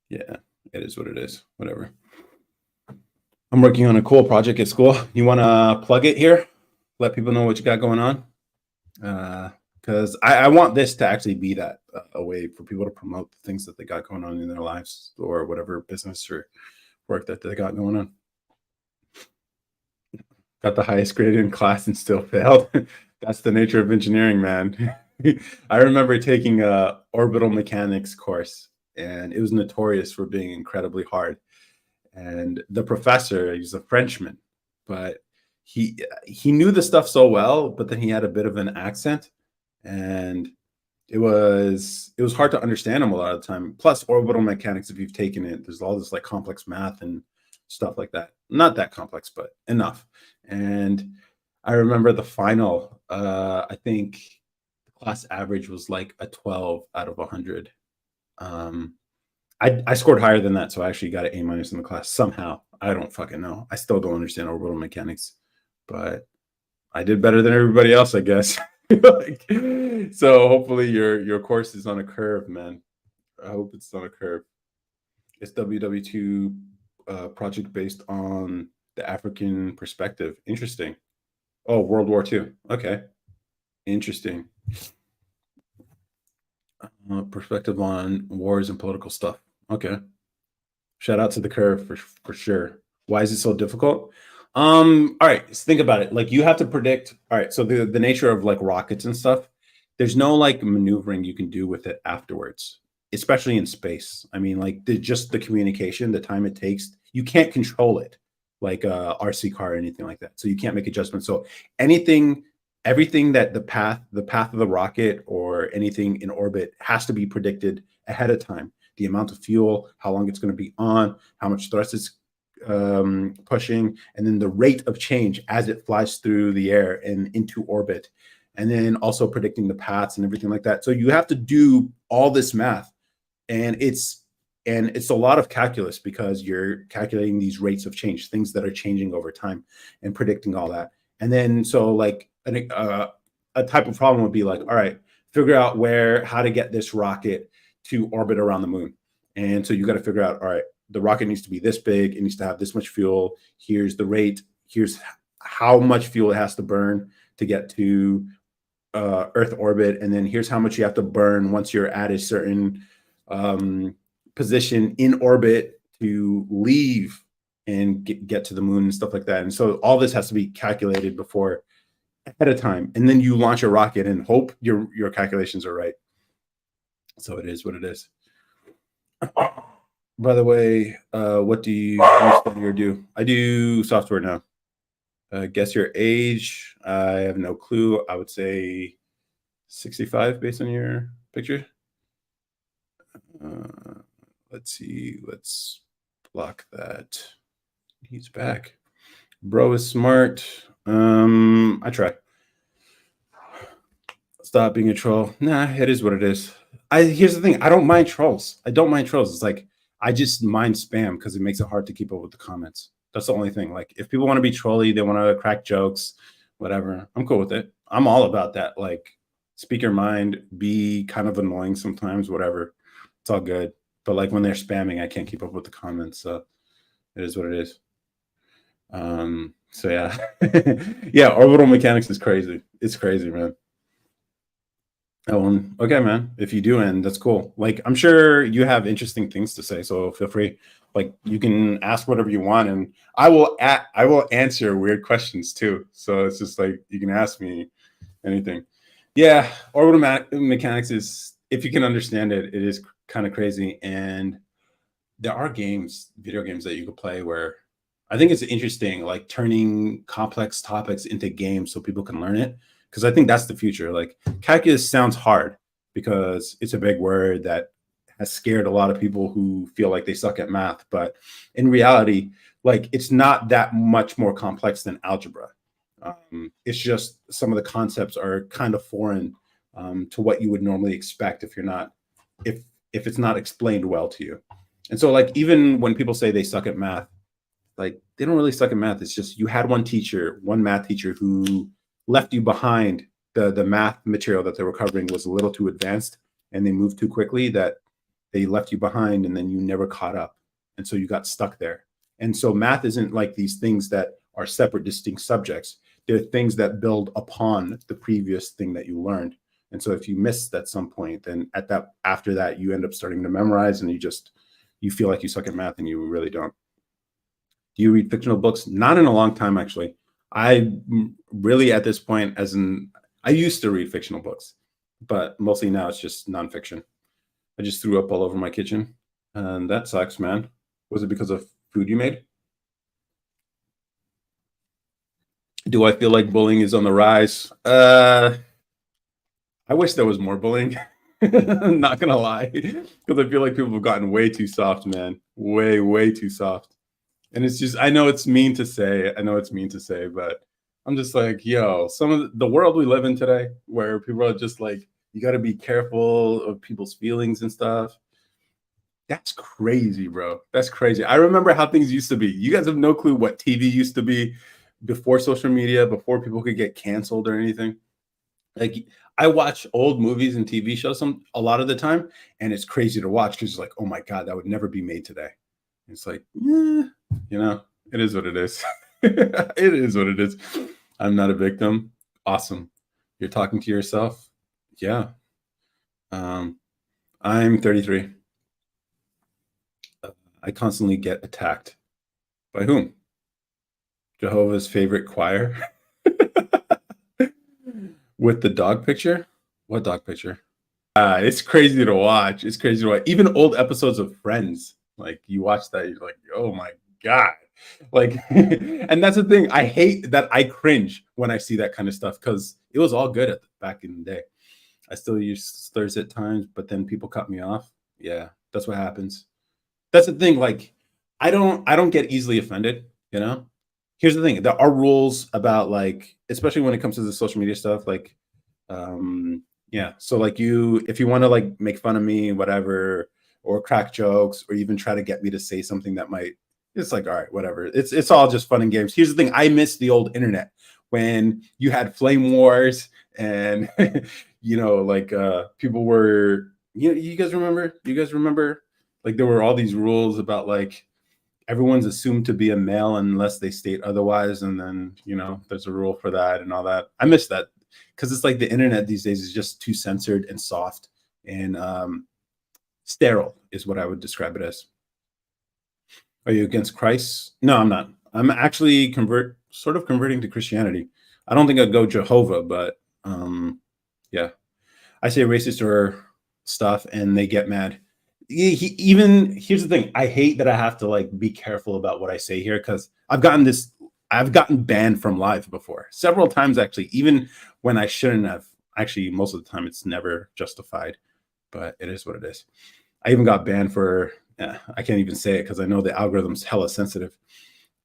A: Yeah, it is what it is. Whatever. I'm working on a cool project at school. You want to plug it here? Let people know what you got going on. Because I want this to actually be that a way for people to promote the things that they got going on in their lives or whatever business or work that they got going on. Got the highest grade in class and still failed. That's the nature of engineering, man. I remember taking a orbital mechanics course, and it was notorious for being incredibly hard. And the professor, he's a Frenchman, but he knew the stuff so well, but then he had a bit of an accent, and it was hard to understand him a lot of the time. Plus, orbital mechanics, if you've taken it, there's all this like complex math and stuff like that. Not that complex, but enough. And I remember the final. I think the class average was like a 12 out of 100. Um, I scored higher than that, so I actually got an A minus in the class somehow. I don't fucking know. I still don't understand orbital mechanics, but I did better than everybody else, I guess. Like, so hopefully your course is on a curve, man. I hope it's on a curve. It's WW2 project based on the African perspective. Interesting. Oh, World War II. Okay, interesting. Perspective on wars and political stuff. Okay. Shout out to the curve for sure. Why is it so difficult? All right, let's think about it. Like you have to predict. All right, so the nature of like rockets and stuff, there's no like maneuvering you can do with it afterwards, especially in space. I mean, like just the communication, the time it takes, you can't control it like a RC car or anything like that. So you can't make adjustments. So anything, everything that the path of the rocket or anything in orbit has to be predicted ahead of time, the amount of fuel, how long it's going to be on, how much thrust it's pushing, and then the rate of change as it flies through the air and into orbit, and then also predicting the paths and everything like that. So you have to do all this math, and it's a lot of calculus because you're calculating these rates of change, things that are changing over time, and predicting all that. And then so like a type of problem would be like, all right, figure out how to get this rocket to orbit around the moon. And so you got to figure out, all right, the rocket needs to be this big, it needs to have this much fuel. Here's the rate. Here's how much fuel it has to burn to get to Earth orbit, and then here's how much you have to burn once you're at a certain position in orbit to leave and get to the moon and stuff like that. And so all this has to be calculated before ahead of time, and then you launch a rocket and hope your calculations are right. So it is what it is. By the way, what do you study or do? I do software now. Guess your age. I have no clue. I would say 65 based on your picture. Let's see. Let's block that. He's back. Bro is smart. I try. Stop being a troll. Nah, it is what it is. Here's the thing. I don't mind trolls. I don't mind trolls. It's like I just mind spam because it makes it hard to keep up with the comments. That's the only thing. Like if people want to be trolly, they want to crack jokes, whatever. I'm cool with it. I'm all about that. Like speak your mind, be kind of annoying sometimes, whatever. It's all good. But like when they're spamming, I can't keep up with the comments. So it is what it is. So yeah. Yeah, orbital mechanics is crazy. It's crazy, man. Oh, okay, man. If you do, and that's cool. Like, I'm sure you have interesting things to say, so feel free. Like, you can ask whatever you want, and I will answer weird questions too. So it's just like you can ask me anything. Yeah, orbital mechanics is, if you can understand it, it is kind of crazy. And there are video games that you could play where I think it's interesting, like turning complex topics into games so people can learn it. Because I think that's the future. Like calculus sounds hard because it's a big word that has scared a lot of people who feel like they suck at math. But in reality, like it's not that much more complex than algebra. It's just some of the concepts are kind of foreign to what you would normally expect if you're not if it's not explained well to you. And so like even when people say they suck at math, like they don't really suck at math. It's just you had one math teacher who left you behind. The math material that they were covering was a little too advanced, and they moved too quickly that they left you behind, and then you never caught up, and so you got stuck there. And so math isn't like these things that are separate, distinct subjects. They're things that build upon the previous thing that you learned. And so if you missed at some point, then after that, you end up starting to memorize, and you feel like you suck at math, and you really don't. Do you read fictional books? Not in a long time, actually. I really, at this point, I used to read fictional books, but mostly now it's just nonfiction. I just threw up all over my kitchen, and that sucks, man. Was it because of food you made? Do I feel like bullying is on the rise? I wish there was more bullying. I'm not gonna lie, because I feel like people have gotten way too soft, man. Way, way too soft. And it's just, I know it's mean to say, but I'm just like, yo, some of the world we live in today, where people are just like, you got to be careful of people's feelings and stuff. That's crazy, bro. That's crazy. I remember how things used to be. You guys have no clue what TV used to be before social media, before people could get canceled or anything. Like I watch old movies and TV shows a lot of the time, and it's crazy to watch because it's like, oh my god, that would never be made today. It's like, it is what it is. It is what it is. I'm not a victim. Awesome. You're talking to yourself. Yeah. I'm 33. I constantly get attacked. By whom? Jehovah's favorite choir. With the dog picture? What dog picture? It's crazy to watch. It's crazy to watch. Even old episodes of Friends. Like you watch that, you're like, oh my god. Like, and that's the thing. I hate that I cringe when I see that kind of stuff because it was all good back in the day. I still use slurs at times, but then people cut me off. Yeah, that's what happens. That's the thing. Like, I don't get easily offended. You know. Here's the thing: there are rules about like, especially when it comes to the social media stuff. Like, yeah. So like, if you want to like make fun of me, whatever, or crack jokes, or even try to get me to say something that might, it's like, all right, whatever. It's all just fun and games. Here's the thing: I miss the old internet when you had flame wars and like people were, you guys remember? You guys remember? Like there were all these rules about like everyone's assumed to be a male unless they state otherwise, and then there's a rule for that and all that. I miss that because it's like the internet these days is just too censored and soft and sterile is what I would describe it as. Are you against Christ? No, I'm not. I'm actually sort of converting to Christianity. I don't think I'd go Jehovah, but yeah, I say racist or stuff, and they get mad. Even here's the thing: I hate that I have to like be careful about what I say here because I've gotten banned from live before several times actually, even when I shouldn't have. Actually, most of the time it's never justified, but it is what it is. I even got banned for. I can't even say it because I know the algorithm's hella sensitive.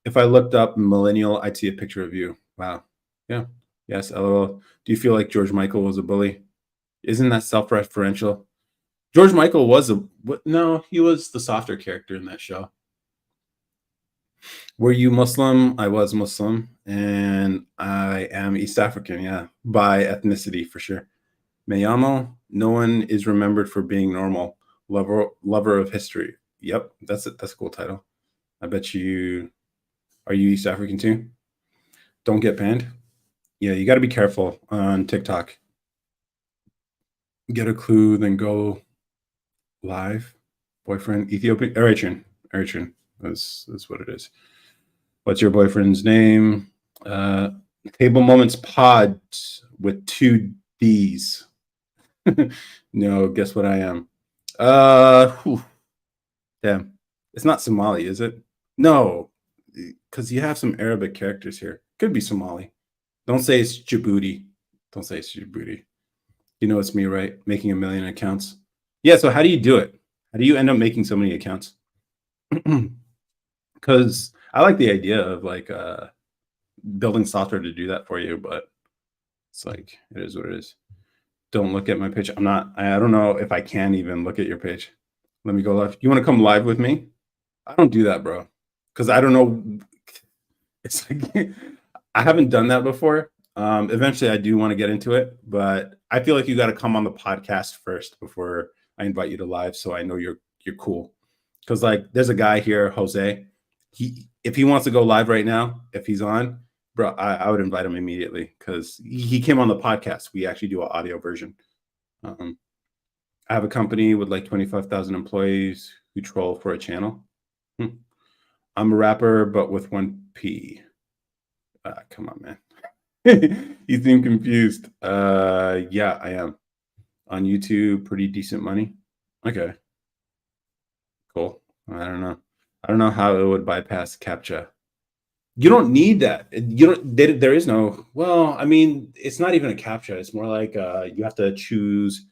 A: If I looked up millennial, I'd see a picture of you. Wow. Yeah. Yes. LOL. Do you feel like George Michael was a bully? Isn't that self-referential? George Michael was no, he was the softer character in that show. Were you Muslim? I was Muslim, and I am East African, yeah, by ethnicity for sure. Mayamo, no one is remembered for being normal. Lover of history. Yep, that's it. That's a cool title. I bet you. Are you East African too? Don't get banned. Yeah, you got to be careful on TikTok. Get a clue, then go live. Boyfriend, Ethiopian, Eritrean. That's what it is. What's your boyfriend's name? Table Moments Pod with 2 D's. No, guess what I am? Damn. It's not Somali, is it? No, because you have some Arabic characters here. Could be Somali. Don't say it's Djibouti. Don't say it's Djibouti. You know it's me, right? Making a million accounts. Yeah, so how do you do it? How do you end up making so many accounts? Because I like the idea of like building software to do that for you, but it's like it is what it is. Don't look at my page. I don't know if I can even look at your page. Let me go live. You want to come live with me? I don't do that, bro. because I don't know. It's like I haven't done that before. Eventually, I do want to get into it, but I feel like you got to come on the podcast first before I invite you to live, so I know you're cool. Because like, there's a guy here, Jose. He if he wants to go live right now, if he's on, bro, I would invite him immediately because he came on the podcast. We actually do an audio version. Um, I have a company with like 25,000 employees who troll for a channel. Hmm. I'm a rapper, but with one P. Come on, man. You seem confused. Yeah, I am. On YouTube, pretty decent money. Okay, cool. I don't know. I don't know how it would bypass CAPTCHA. You don't need that. You don't. There is no. Well, I mean, it's not even a CAPTCHA. It's more like you have to choose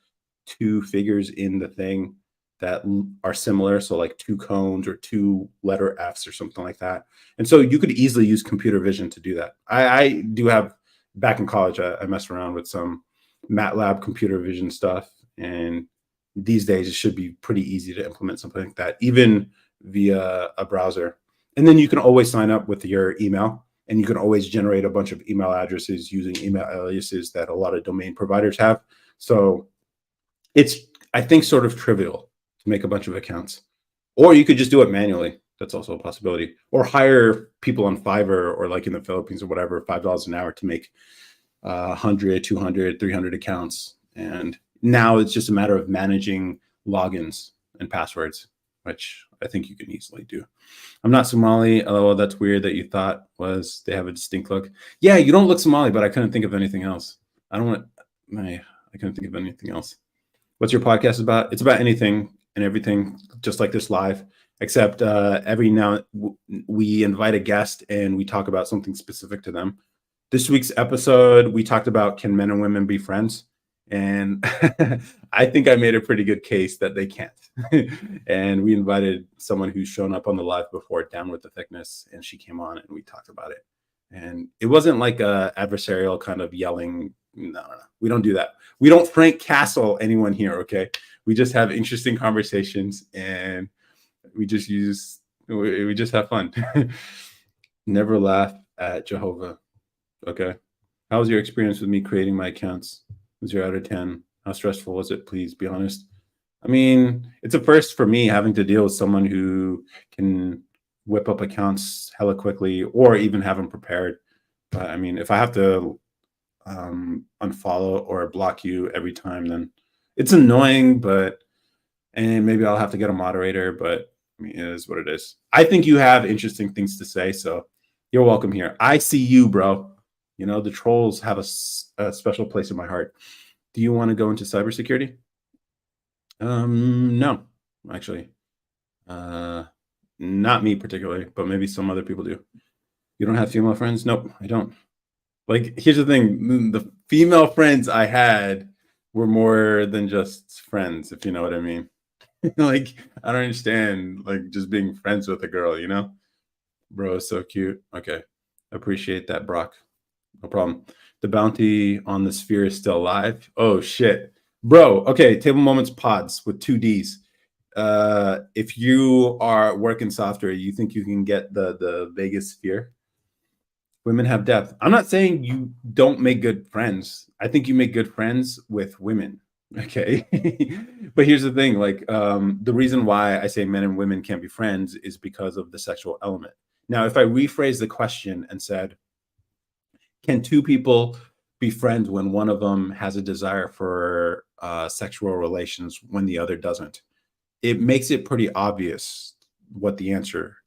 A: two figures in the thing that are similar. So like two cones or two letter Fs or something like that. And so you could easily use computer vision to do that. I do have back in college. I messed around with some MATLAB computer vision stuff, and these days it should be pretty easy to implement something like that, even via a browser. And then you can always sign up with your email, and you can always generate a bunch of email addresses using email aliases that a lot of domain providers have. So it's, I think, sort of trivial to make a bunch of accounts. Or you could just do it manually. That's also a possibility. Or hire people on Fiverr or like in the Philippines or whatever, $5 an hour to make 100, 200, 300 accounts. And now it's just a matter of managing logins and passwords, which I think you can easily do. I'm not Somali. LOL, that's weird that you thought was they have a distinct look. Yeah, you don't look Somali, but I couldn't think of anything else. I don't want, I couldn't think of anything else. What's your podcast about? It's about anything and everything, just like this live, except every now we invite a guest and we talk about something specific to them. This week's episode, we talked about can men and women be friends? And I think I made a pretty good case that they can't. And we invited someone who's shown up on the live before, Down with the Thickness, and she came on and we talked about it. And it wasn't like a adversarial kind of yelling. No, we don't do that. We don't Frank Castle anyone here, okay? We just have interesting conversations and we just have fun. Never laugh at Jehovah. Okay. How was your experience with me creating my accounts? 0 out of 10. How stressful was it? Please be honest. I mean, it's a first for me having to deal with someone who can whip up accounts hella quickly or even have them prepared. But I mean, if I have to unfollow or block you every time, then it's annoying, and maybe I'll have to get a moderator, but I mean, it is what it is. I think you have interesting things to say, so you're welcome here. I see you, bro. You know, the trolls have a special place in my heart. Do you want to go into cybersecurity? No, actually. Not me particularly, but maybe some other people do. You don't have female friends? Nope, I don't. Like, here's the thing. The female friends I had were more than just friends, if you know what I mean. Like, I don't understand, like, just being friends with a girl, you know? Bro, so cute. Okay. Appreciate that, Brock. No problem. The bounty on the sphere is still alive. Oh, shit. Bro, okay. Table Moments pods with 2 Ds. If you are working software, you think you can get the Vegas sphere? Women have depth. I'm not saying you don't make good friends. I think you make good friends with women. Okay. But here's the thing, like, the reason why I say men and women can't be friends is because of the sexual element. Now, if I rephrase the question and said, can two people be friends when one of them has a desire for sexual relations when the other doesn't? It makes it pretty obvious what the answer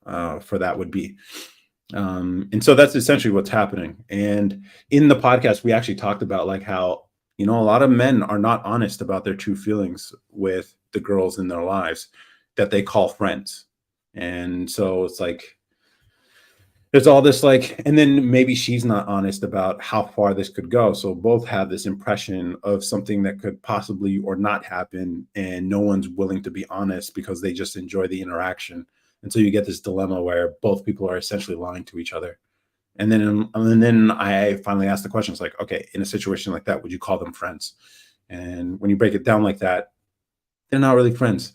A: for that would be. And so that's essentially what's happening. And in the podcast, we actually talked about like how, you know, a lot of men are not honest about their true feelings with the girls in their lives that they call friends. And so it's like, there's all this like, and then maybe she's not honest about how far this could go. So both have this impression of something that could possibly or not happen. And no one's willing to be honest because they just enjoy the interaction. And so you get this dilemma where both people are essentially lying to each other. And then I finally asked the question, it's like, okay, in a situation like that, would you call them friends? And when you break it down like that, they're not really friends.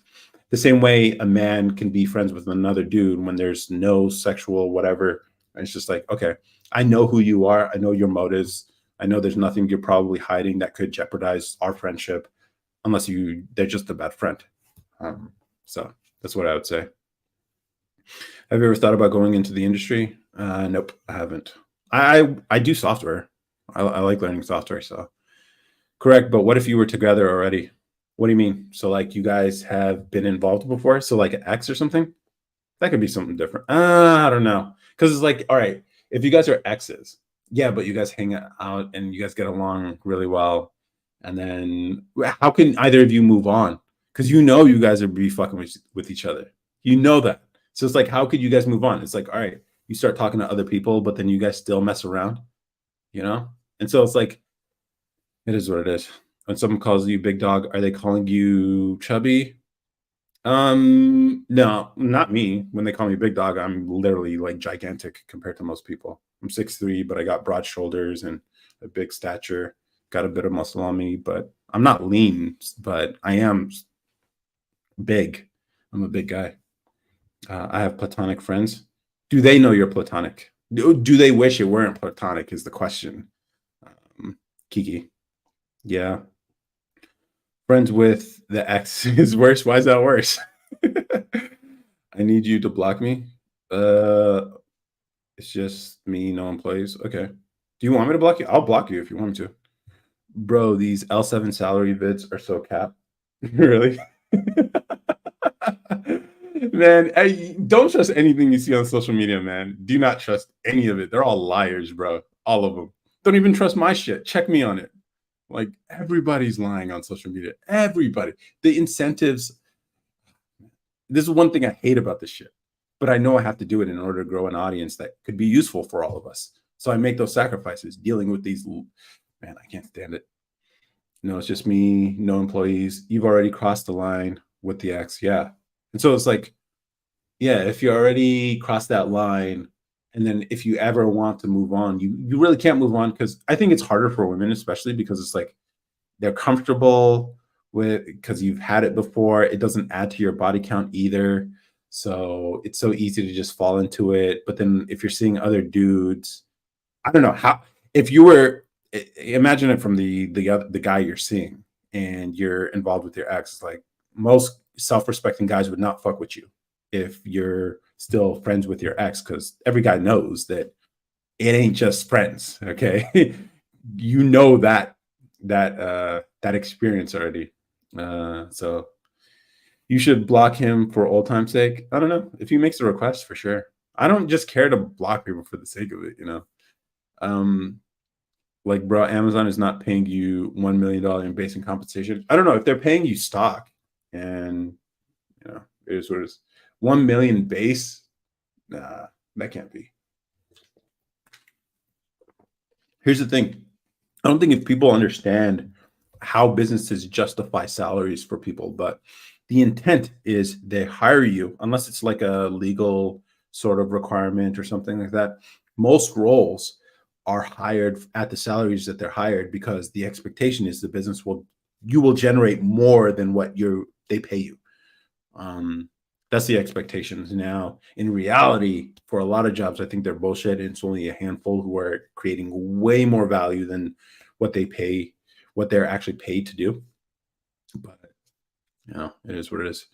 A: The same way a man can be friends with another dude when there's no sexual whatever. And it's just like, okay, I know who you are. I know your motives. I know there's nothing you're probably hiding that could jeopardize our friendship, unless they're just a bad friend. So that's what I would say. Have you ever thought about going into the industry? Nope, I haven't. I do software. I like learning software. So correct. But what if you were together already? What do you mean? So like you guys have been involved before? So like an ex or something? That could be something different. I don't know. Because it's like, all right, if you guys are exes, yeah, but you guys hang out and you guys get along really well. And then how can either of you move on? Because you know you guys are be fucking with each other. You know that. So it's like, how could you guys move on? It's like, all right, you start talking to other people, but then you guys still mess around, you know? And so it's like, it is what it is. When someone calls you big dog, are they calling you chubby? No, not me. When they call me big dog, I'm literally like gigantic compared to most people. I'm 6'3", but I got broad shoulders and a big stature, got a bit of muscle on me, but I'm not lean, but I am big. I'm a big guy. I have platonic friends. Do they know you're platonic? Do they wish it weren't platonic is the question. Kiki. Yeah. Friends with the ex is worse. Why is that worse? I need you to block me. It's just me, no employees. Okay. Do you want me to block you? I'll block you if you want me to. Bro, these L7 salary vids are so cap. Really? Man, don't trust anything you see on social media, man. Do not trust any of it. They're all liars, bro. All of them. Don't even trust my shit. Check me on it. Like everybody's lying on social media. Everybody. The incentives. This is one thing I hate about this shit, but I know I have to do it in order to grow an audience that could be useful for all of us. So I make those sacrifices dealing with these. Man, I can't stand it. No, it's just me, no employees. You've already crossed the line with the ex. Yeah. And so it's like, yeah, if you already crossed that line, and then if you ever want to move on, you really can't move on, because I think it's harder for women, especially because it's like they're comfortable with, because you've had it before. It doesn't add to your body count either. So it's so easy to just fall into it. But then if you're seeing other dudes, I don't know how, if you were, imagine it from the guy you're seeing and you're involved with your ex. Like most self-respecting guys would not fuck with you if you're still friends with your ex, because every guy knows that it ain't just friends. Okay. You know that experience already. So you should block him for old time's sake. I don't know, if he makes a request, for sure. I don't just care to block people for the sake of it, you know. Like, bro, Amazon is not paying you $1 million in basic compensation. I don't know if they're paying you stock, and you know, it is what it is. 1 million base, nah, that can't be. Here's the thing. I don't think if people understand how businesses justify salaries for people, but the intent is they hire you, unless it's like a legal sort of requirement or something like that. Most roles are hired at the salaries that they're hired, because the expectation is the business you will generate more than what they pay you. That's the expectations. Now, in reality, for a lot of jobs, I think they're bullshit, and it's only a handful who are creating way more value than what they're actually paid to do. But you know, it is what it is.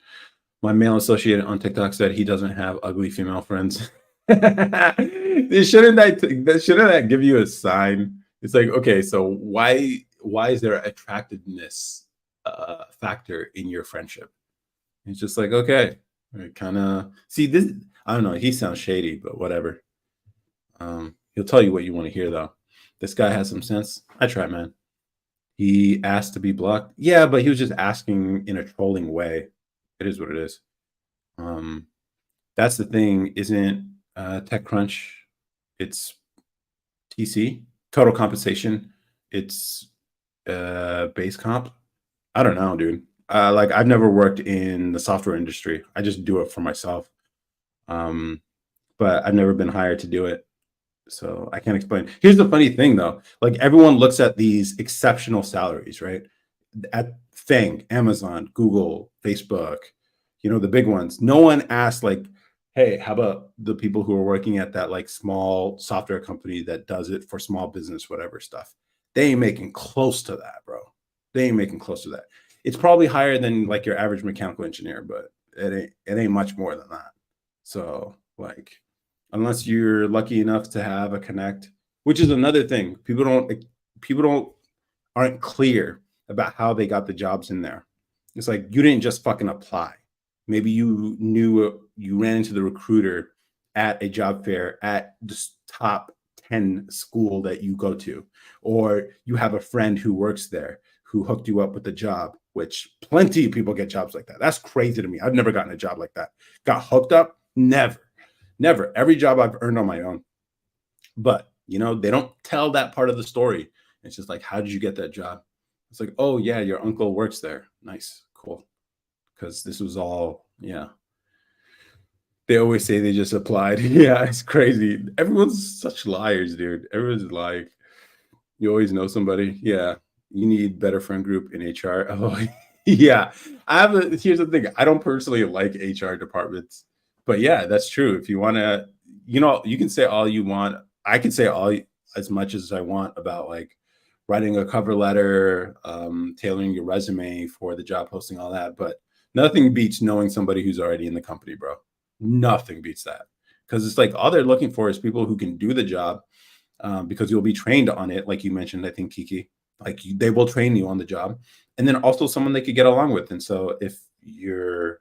A: My male associate on TikTok said he doesn't have ugly female friends. Shouldn't that give you a sign? It's like, okay, so why is there attractiveness factor in your friendship? It's just like, okay, kind of see this. I don't know. He sounds shady, but whatever. He'll tell you what you want to hear, though. This guy has some sense. I try, man. He asked to be blocked. Yeah, but he was just asking in a trolling way. It is what it is. That's the thing. Isn't TechCrunch? It's TC, total compensation. It's base comp. I don't know, dude. Like I've never worked in the software industry. I just do it for myself. But I've never been hired to do it. So I can't explain. Here's the funny thing though. Like everyone looks at these exceptional salaries, right? At Amazon, Google, Facebook, the big ones. No one asked like, hey, how about the people who are working at that like small software company that does it for small business, whatever stuff. They ain't making close to that, bro. They ain't making close to that. It's probably higher than like your average mechanical engineer, but it ain't much more than that. So like, unless you're lucky enough to have a connect, which is another thing, people don't aren't clear about how they got the jobs in there. It's like you didn't just fucking apply. Maybe you ran into the recruiter at a job fair at the top 10 school that you go to, or you have a friend who works there who hooked you up with the job, which plenty of people get jobs like that. That's crazy to me. I've never gotten a job like that. Got hooked up? Never. Never. Every job I've earned on my own. But, they don't tell that part of the story. It's just like, how did you get that job? It's like, oh, yeah, your uncle works there. Nice. Cool. Because this was all, yeah. They always say they just applied. Yeah, it's crazy. Everyone's such liars, dude. Everyone's like, you always know somebody. Yeah, you need better friend group in HR. Oh, yeah. Here's the thing. I don't personally like HR departments, but yeah, that's true. If you want to, you can say all you want. I can say as much as I want about like writing a cover letter, tailoring your resume for the job posting, all that. But nothing beats knowing somebody who's already in the company, bro. Nothing beats that. Because it's like all they're looking for is people who can do the job, because you'll be trained on it. Like you mentioned, I think, Kiki, like they will train you on the job. And then also someone they could get along with. And so if you're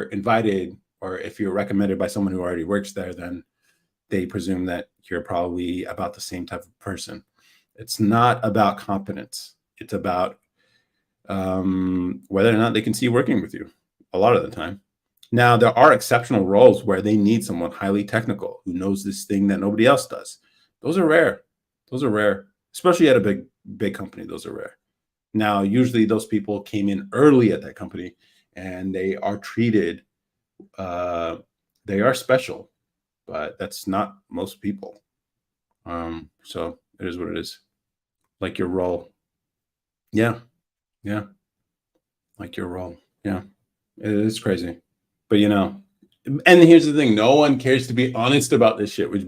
A: invited or if you're recommended by someone who already works there, then they presume that you're probably about the same type of person. It's not about competence. It's about whether or not they can see working with you a lot of the time. Now, there are exceptional roles where they need someone highly technical who knows this thing that nobody else does. Those are rare. Those are rare, especially at a big company. Those are rare. Now, usually those people came in early at that company and they are treated, they are special, but that's not most people. So it is what it is. Like your role. Yeah. Yeah. Like your role. Yeah. It is crazy. But and here's the thing, no one cares to be honest about this shit, which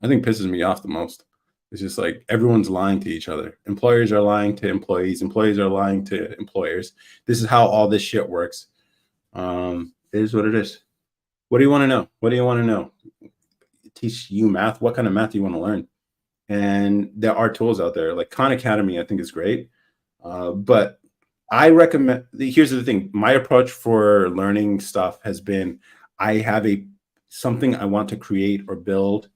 A: I think pisses me off the most. It's just like everyone's lying to each other. Employers are lying to employees. Employees are lying to employers. This is how all this shit works. It is what it is. What do you want to know? What do you want to know? Teach you math? What kind of math do you want to learn? And there are tools out there. Like Khan Academy, I think is great. But I recommend, here's the thing. My approach for learning stuff has been, I have something I want to create or build.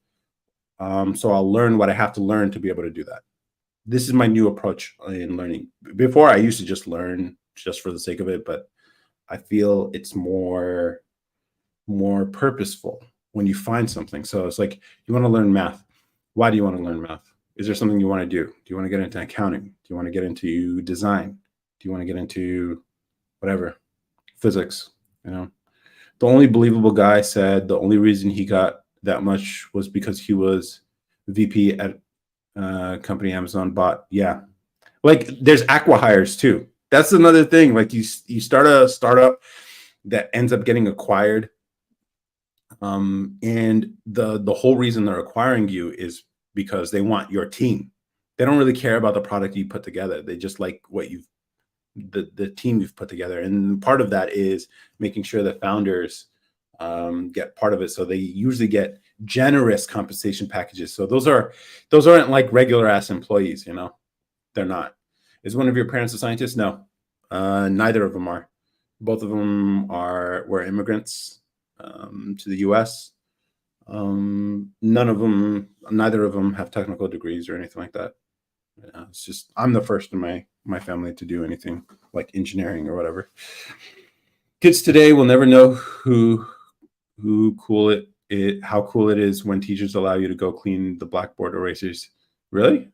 A: So I'll learn what I have to learn to be able to do that. This is my new approach in learning. Before I used to just learn just for the sake of it, but I feel it's more purposeful when you find something. So it's like, you want to learn math. Why do you want to learn math? Is there something you want to do? Do you want to get into accounting? Do you want to get into design? Do you want to get into whatever, physics? The only believable guy said the only reason he got that much was because he was VP at company Amazon bought. Yeah. Like there's acqui-hires too. That's another thing. Like you start a startup that ends up getting acquired. And the whole reason they're acquiring you is because they want your team. They don't really care about the product you put together. They just like the team you've put together. And part of that is making sure that founders get part of it. So they usually get generous compensation packages. So those aren't like regular ass employees, they're not. Is one of your parents a scientist? No, neither of them are. Both of them were immigrants to the US. Neither of them have technical degrees or anything like that. It's just, I'm the first in my family to do anything like engineering or whatever. Kids today will never know how cool it is when teachers allow you to go clean the blackboard erasers. Really?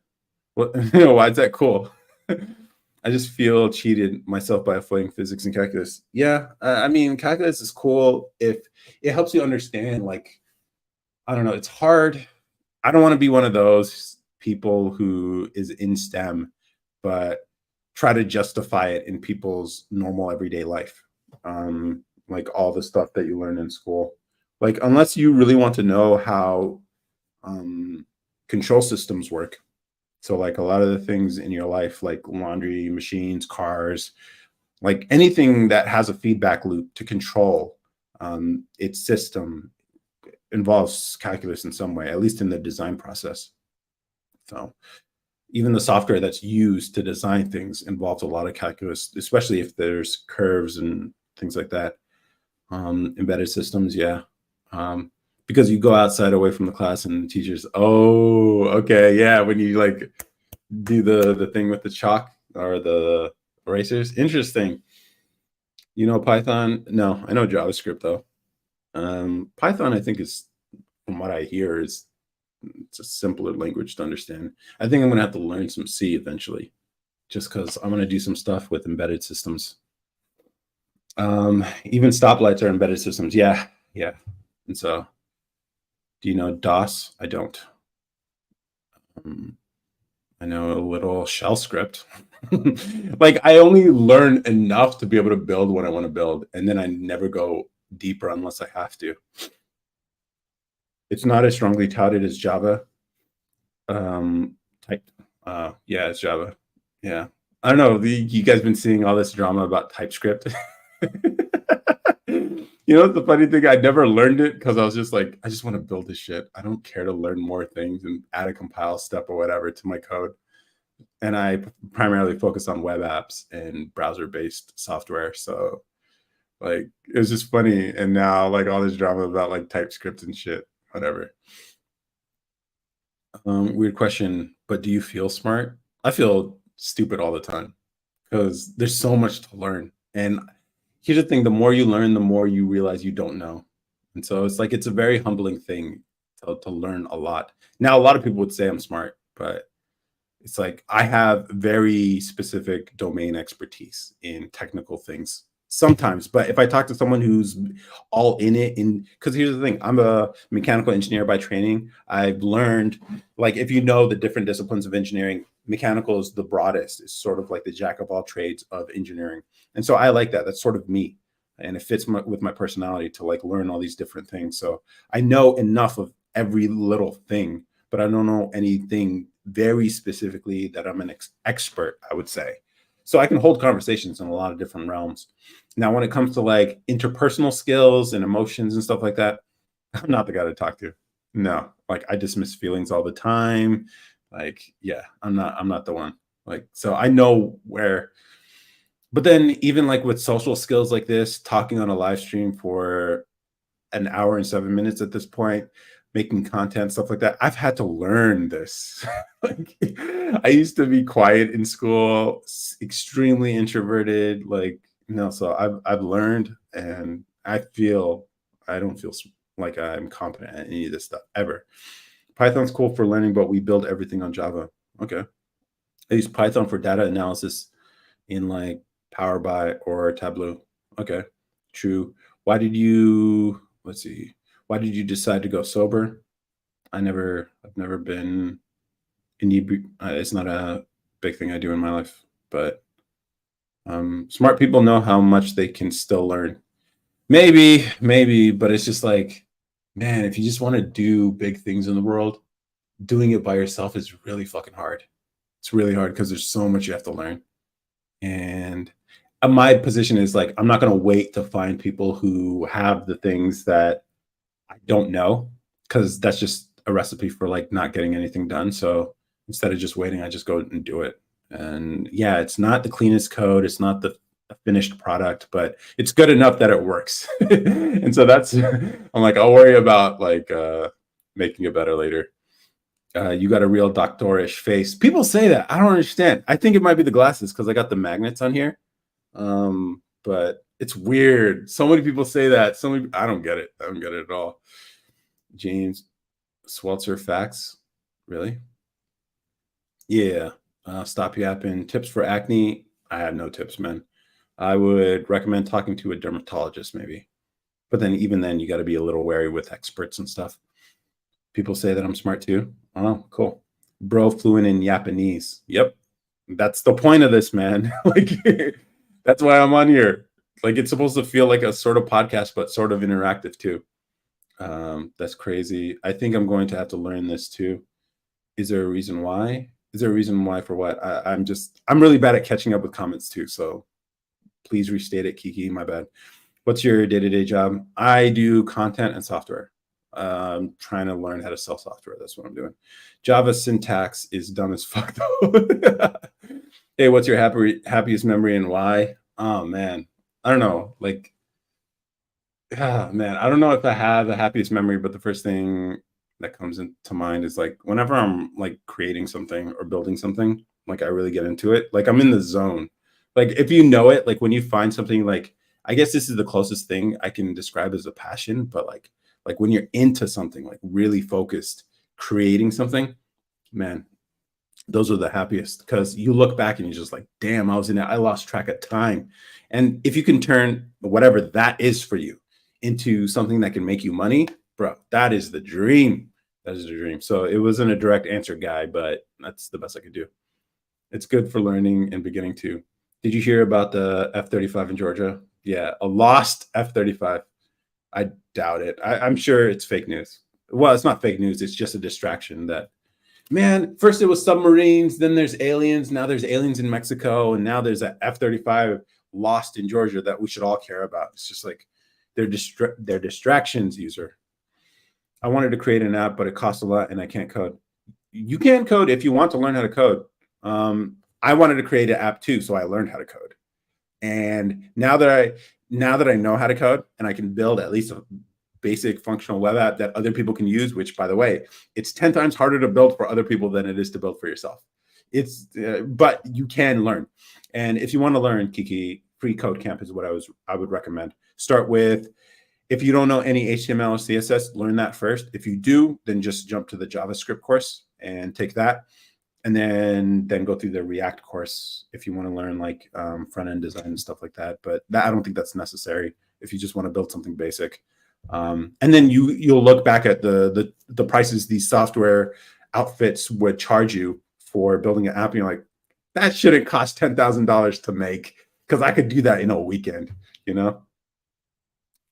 A: What? Why is that cool? I just feel cheated myself by avoiding physics and calculus. Yeah, I mean, calculus is cool if it helps you understand. Like, I don't know, it's hard. I don't want to be one of those people who is in STEM, but try to justify it in people's normal everyday life. like all the stuff that you learn in school. Like unless you really want to know how control systems work. So like a lot of the things in your life, like laundry machines, cars, like anything that has a feedback loop to control its system involves calculus in some way, at least in the design process. So even the software that's used to design things involves a lot of calculus, especially if there's curves and things like that. Embedded systems, yeah. Because you go outside away from the class and the teachers, oh, okay, yeah, when you like do the thing with the chalk or the erasers. Interesting. You know Python? No, I know JavaScript though. Python, I think is, from what I hear, is it's a simpler language to understand. I think I'm gonna have to learn some C eventually, just because I'm gonna do some stuff with embedded systems. Even stoplights are embedded systems. Yeah, yeah. And so, do you know DOS? I don't. I know a little shell script. Like I only learn enough to be able to build what I want to build, and then I never go deeper unless I have to. It's not as strongly touted as Java. Type. Yeah, it's Java. Yeah. I don't know. You guys been seeing all this drama about TypeScript? You know, the funny thing, I never learned it because I was just like, I just want to build this shit. I don't care to learn more things and add a compile step or whatever to my code. And I primarily focus on web apps and browser-based software. So like it was just funny. And now like all this drama about like TypeScript and shit, whatever. Weird question, but do you feel smart? I feel stupid all the time because there's so much to learn. And here's the thing, the more you learn, the more you realize you don't know. And so it's like it's a very humbling thing to learn a lot. Now, a lot of people would say I'm smart, but it's like I have very specific domain expertise in technical things sometimes. But if I talk to someone who's all in it, in because here's the thing, I'm a mechanical engineer by training. I've learned, like, if you know the different disciplines of engineering, mechanical is the broadest. It's sort of like the jack of all trades of engineering. And so I like that. That's sort of me. And it fits with my personality to like learn all these different things. So I know enough of every little thing, but I don't know anything very specifically that I'm an expert, I would say. So I can hold conversations in a lot of different realms. Now, when it comes to like interpersonal skills and emotions and stuff like that, I'm not the guy to talk to. No, like I dismiss feelings all the time. Like, yeah, I'm not the one. Like, so I know where, but then even like with social skills like this, talking on a live stream for an hour and 7 minutes at this point, making content, stuff like that. I've had to learn this. Like, I used to be quiet in school, extremely introverted. Like, so I've learned, and I don't feel like I'm competent at any of this stuff ever. Python's cool for learning, but we build everything on Java. Okay. I use Python for data analysis in like Power BI or Tableau. Okay, true. Why did you, let's see, why did you decide to go sober? I've never been it's not a big thing I do in my life, but smart people know how much they can still learn. Maybe, but it's just like, man, if you just want to do big things in the world, doing it by yourself is really fucking hard. It's really hard because there's so much you have to learn. And my position is like, I'm not going to wait to find people who have the things that I don't know, because that's just a recipe for like not getting anything done. So instead of just waiting, I just go and do it. And yeah, it's not the cleanest code. It's not the finished product, but it's good enough that it works. And so that's, I'm like, I'll worry about like making it better later. You got a real doctorish face. People say that. I don't understand. I think it might be the glasses because I got the magnets on here. But it's weird. So many people say that. I don't get it. I don't get it at all. James Swelter facts. Really? Yeah. Stop yapping. Tips for acne. I have no tips, man. I would recommend talking to a dermatologist, maybe. But then, even then, you got to be a little wary with experts and stuff. People say that I'm smart too. Oh, cool. Bro, fluent in Japanese. Yep. That's the point of this, man. Like, that's why I'm on here. Like it's supposed to feel like a sort of podcast, but sort of interactive too. That's crazy. I think I'm going to have to learn this too. Is there a reason why? Is there a reason why for what? I'm really bad at catching up with comments too. So please restate it, Kiki. My bad. What's your day-to-day job? I do content and software. Trying to learn how to sell software. That's what I'm doing. Java syntax is dumb as fuck though. Hey, what's your happiest memory and why? Oh man, I don't know. Like, man, I don't know if I have the happiest memory, but the first thing that comes into mind is like whenever I'm like creating something or building something, like I really get into it. Like I'm in the zone. Like if you know it, like when you find something like I guess this is the closest thing I can describe as a passion, but like when you're into something, like really focused, creating something, man, those are the happiest because you look back and you're just like, damn, I was in it. I lost track of time. And if you can turn whatever that is for you into something that can make you money, bro, that is the dream. That is the dream. So it wasn't a direct answer guy, but that's the best I could do. It's good for learning and beginning too. Did you hear about the F-35 in Georgia? Yeah, a lost F-35. I doubt it. I'm sure it's fake news. Well, it's not fake news. It's just a distraction that man, first it was submarines, then there's aliens, now there's aliens in Mexico, and now there's an F-35 lost in Georgia that we should all care about. It's just like they're distractions, user. I wanted to create an app, but it costs a lot and I can't code. You can code if you want to learn how to code. I wanted to create an app too, so I learned how to code. And now that I know how to code and I can build at least a basic functional web app that other people can use, which by the way, it's 10 times harder to build for other people than it is to build for yourself. But you can learn. And if you want to learn, Kiki, free code camp is what I would recommend. Start with, if you don't know any HTML or CSS, learn that first. If you do, then just jump to the JavaScript course and take that. And then go through the React course if you want to learn like front-end design and stuff like that. But I don't think that's necessary if you just want to build something basic. And then you'll look back at the prices these software outfits would charge you for building an app, and you're like, that shouldn't cost $10,000 to make because I could do that in a weekend, you know?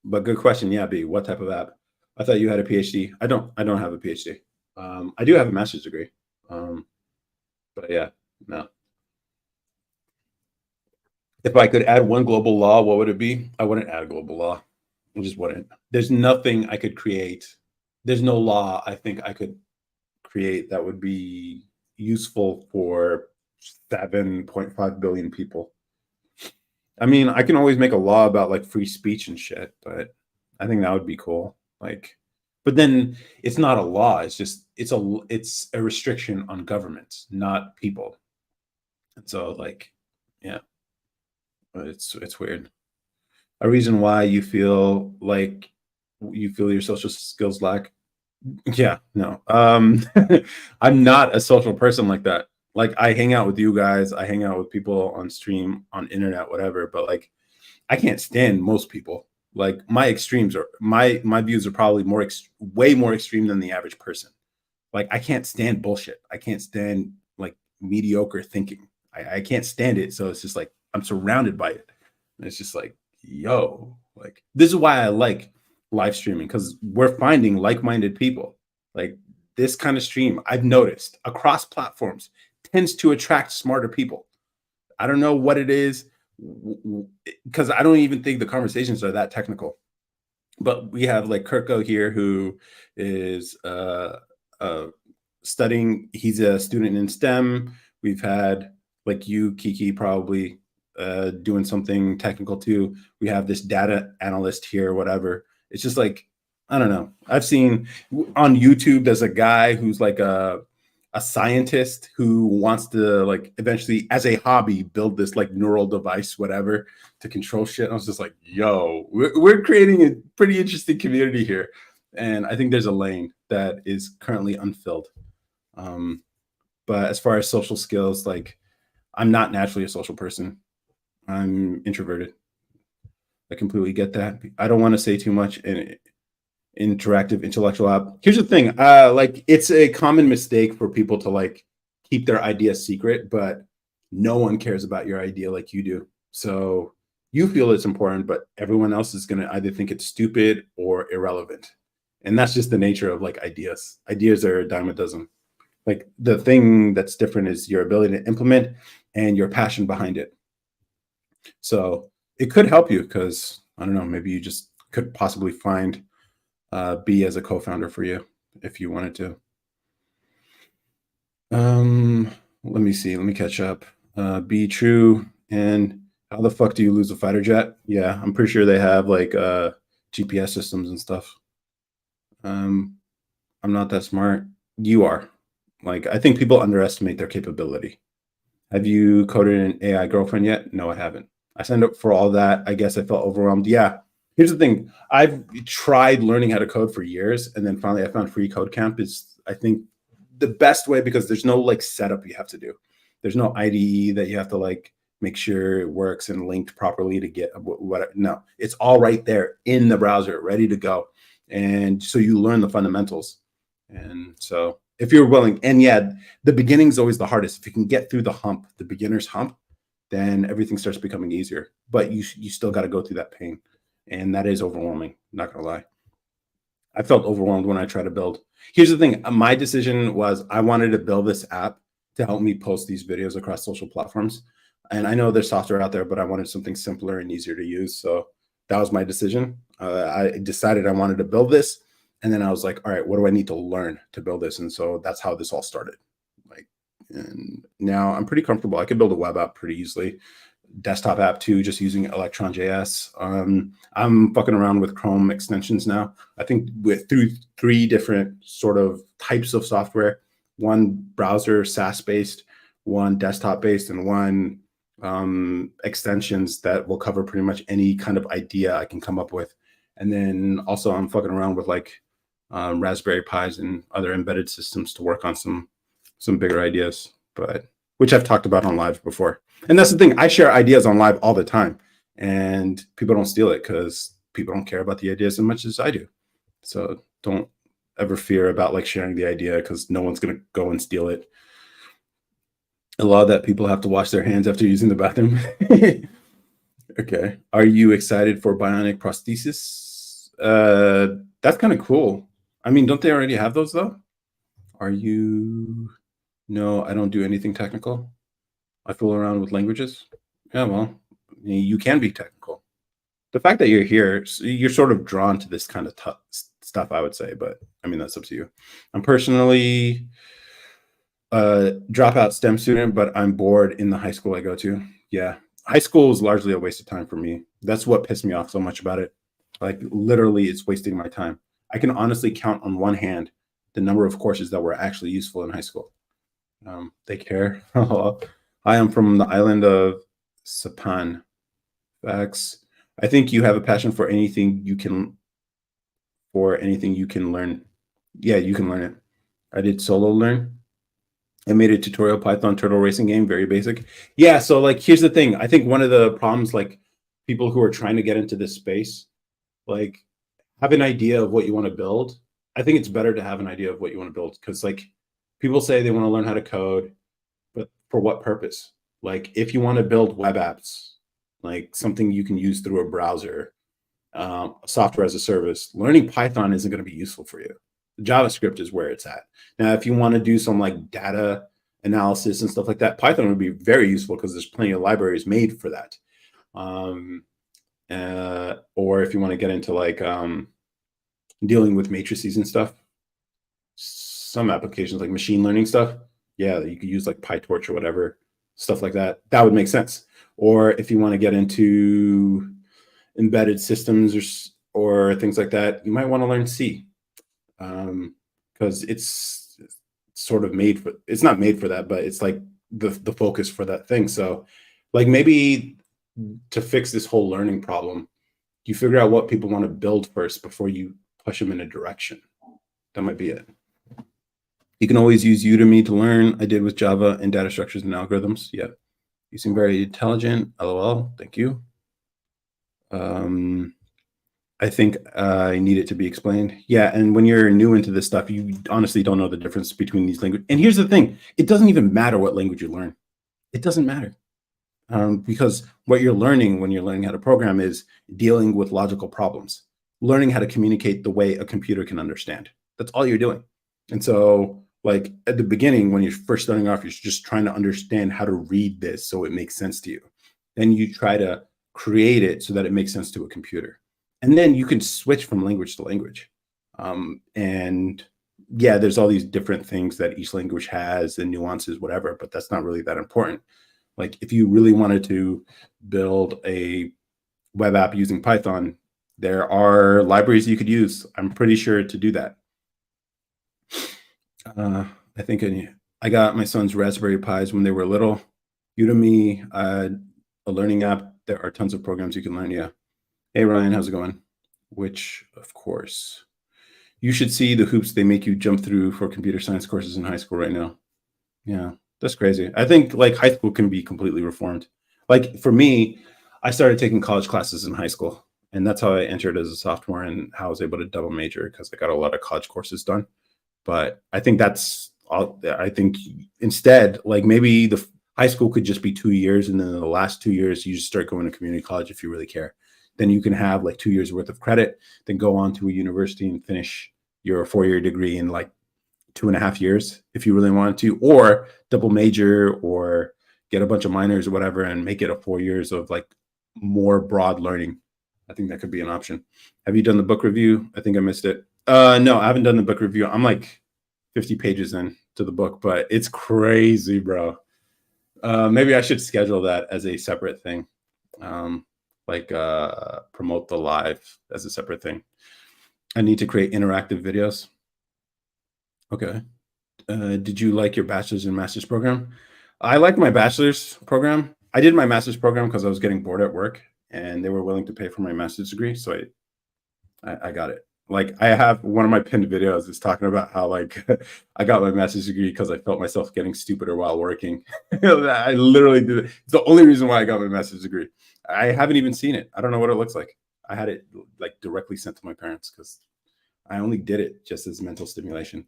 A: But good question. Yeah, B, what type of app? I thought you had a PhD. I don't have a PhD. I do have a master's degree. But yeah, no. If I could add one global law, what would it be? I wouldn't add a global law. I just wouldn't. There's nothing I could create. There's no law I think I could create that would be useful for 7.5 billion people. I mean, I can always make a law about like free speech and shit, but I think that would be cool. Like, but then it's not a law. It's just it's a restriction on governments, not people. And so like, yeah, it's weird. A reason why you feel like you feel your social skills lack. Yeah, no. I'm not a social person like that. Like I hang out with you guys, I hang out with people on stream, on internet, whatever, but like I can't stand most people. Like my extremes are my views are probably way more extreme than the average person. Like I can't stand bullshit. I can't stand like mediocre thinking. I can't stand it. So it's just like I'm surrounded by it. And it's just like, yo, like this is why I like live streaming because we're finding like-minded people. Like this kind of stream, I've noticed across platforms tends to attract smarter people. I don't know what it is because I don't even think the conversations are that technical. But we have like Kirko here who is uh, studying. He's a student in STEM. We've had like you, Kiki, probably doing something technical too. We have this data analyst here, whatever. It's just like, I don't know. I've seen on YouTube, there's a guy who's like a scientist who wants to like eventually as a hobby build this like neural device, whatever, to control shit. And I was just like, yo, we're creating a pretty interesting community here. And I think there's a lane that is currently unfilled. But as far as social skills, like I'm not naturally a social person. I'm introverted. I completely get that. I don't want to say too much in interactive intellectual app. Here's the thing. Like it's a common mistake for people to like keep their ideas secret, but no one cares about your idea like you do. So You feel it's important, but everyone else is going to either think it's stupid or irrelevant. And that's just the nature of like ideas. Ideas are a dime a dozen. Like the thing that's different is your ability to implement and your passion behind it. So it could help you because I don't know, maybe you just could possibly find B as a co-founder for you if you wanted to. Let me see. Let me catch up. Be true. And how the fuck do you lose a fighter jet? Yeah, I'm pretty sure they have like GPS systems and stuff. I'm not that smart. You are. Like, I think people underestimate their capability. Have you coded an AI girlfriend yet? No, I haven't. I signed up for all that. I guess I felt overwhelmed. Yeah. Here's the thing. I've tried learning how to code for years, and then finally I found free code camp is, I think, the best way because there's no like setup you have to do. There's no IDE that you have to like make sure it works and linked properly to get what. No, it's all right there in the browser, ready to go. And so you learn the fundamentals. And so if you're willing, and yeah, the beginning's always the hardest. If you can get through the hump, the beginner's hump, then everything starts becoming easier. But you still got to go through that pain, and that is overwhelming. Not gonna lie, I felt overwhelmed when I tried to build. Here's the thing: my decision was I wanted to build this app to help me post these videos across social platforms. And I know there's software out there, but I wanted something simpler and easier to use. So that was my decision. I decided I wanted to build this. And then I was like, all right, what do I need to learn to build this? And so that's how this all started. Like, and now I'm pretty comfortable. I can build a web app pretty easily. Desktop app too, just using Electron.js. I'm fucking around with Chrome extensions now. I think with through 3 different sort of types of software, one browser SaaS based, one desktop based, and one extensions that will cover pretty much any kind of idea I can come up with. And then also I'm fucking around with like Raspberry Pis and other embedded systems to work on some bigger ideas, but which I've talked about on live before. And that's the thing, I share ideas on live all the time, and people don't steal it because people don't care about the ideas as much as I do. So don't ever fear about like sharing the idea because no one's gonna go and steal it. A lot of that people have to wash their hands after using the bathroom. Okay. Are you excited for bionic prosthesis? That's kind of cool. I mean, don't they already have those though? Are you? No, I don't do anything technical. I fool around with languages. Yeah, well, you can be technical. The fact that you're here, you're sort of drawn to this kind of stuff, I would say, but I mean, that's up to you. I'm personally a dropout STEM student, but I'm bored in the high school I go to. Yeah, high school is largely a waste of time for me. That's what pissed me off so much about it. Like literally, it's wasting my time. I can honestly count on one hand the number of courses that were actually useful in high school. They care. I am from the island of Sapan. Facts. I think you have a passion for anything you can learn. Yeah, you can learn it. I did solo learn. I made a tutorial Python turtle racing game, very basic. Yeah, so like here's the thing. I think one of the problems like people who are trying to get into this space, like have an idea of what you want to build. I think it's better to have an idea of what you want to build because like people say they want to learn how to code, but for what purpose? Like if you want to build web apps, like something you can use through a browser, software as a service, learning Python isn't going to be useful for you. JavaScript is where it's at. Now, if you want to do some like data analysis and stuff like that, Python would be very useful because there's plenty of libraries made for that. Or if you want to get into like dealing with matrices and stuff, some applications like machine learning stuff, yeah, you could use like PyTorch or whatever, stuff like that. That would make sense. Or if you want to get into embedded systems or things like that, you might want to learn C. Because it's sort of made for, it's not made for that, but it's like the focus for that thing. So like maybe to fix this whole learning problem, you figure out what people want to build first before you push them in a direction. That might be it. You can always use Udemy to learn. I did with Java and data structures and algorithms. Yeah. You seem very intelligent. LOL. Thank you. I think I need it to be explained. Yeah, and when you're new into this stuff, you honestly don't know the difference between these languages. And here's the thing. It doesn't even matter what language you learn. It doesn't matter. Because what you're learning when you're learning how to program is dealing with logical problems, learning how to communicate the way a computer can understand. That's all you're doing. And so, like at the beginning, when you're first starting off, you're just trying to understand how to read this so it makes sense to you. Then you try to create it so that it makes sense to a computer. And then you can switch from language to language. And yeah, there's all these different things that each language has and nuances, whatever, but that's not really that important. Like if you really wanted to build a web app using Python, there are libraries you could use, I'm pretty sure, to do that. I think I got my son's Raspberry Pis when they were little. Udemy, a learning app. There are tons of programs you can learn. Yeah. Hey, Ryan, how's it going? Which, of course, you should see the hoops they make you jump through for computer science courses in high school right now. Yeah, that's crazy. I think like high school can be completely reformed. Like for me, I started taking college classes in high school, and that's how I entered as a sophomore and how I was able to double major because I got a lot of college courses done. But I think that's all. I think instead, like maybe the high school could just be 2 years, and then the last 2 years you just start going to community college if you really care. Then you can have like 2 years worth of credit, then go on to a university and finish your 4-year degree in like 2.5 years if you really wanted to, or double major or get a bunch of minors or whatever and make it a 4 years of like more broad learning. I think that could be an option. Have you done the book review? I think I missed it. No, I haven't done the book review. I'm like 50 pages in to the book, but it's crazy, bro. Maybe I should schedule that as a separate thing. Like promote the live as a separate thing. I need to create interactive videos. Okay. Did you like your bachelor's and master's program? I liked my bachelor's program. I did my master's program because I was getting bored at work and they were willing to pay for my master's degree. So I got it. Like I have one of my pinned videos is talking about how like I got my master's degree because I felt myself getting stupider while working. I literally did it. It's the only reason why I got my master's degree. I haven't even seen it. I don't know what it looks like. I had it like directly sent to my parents because I only did it just as mental stimulation.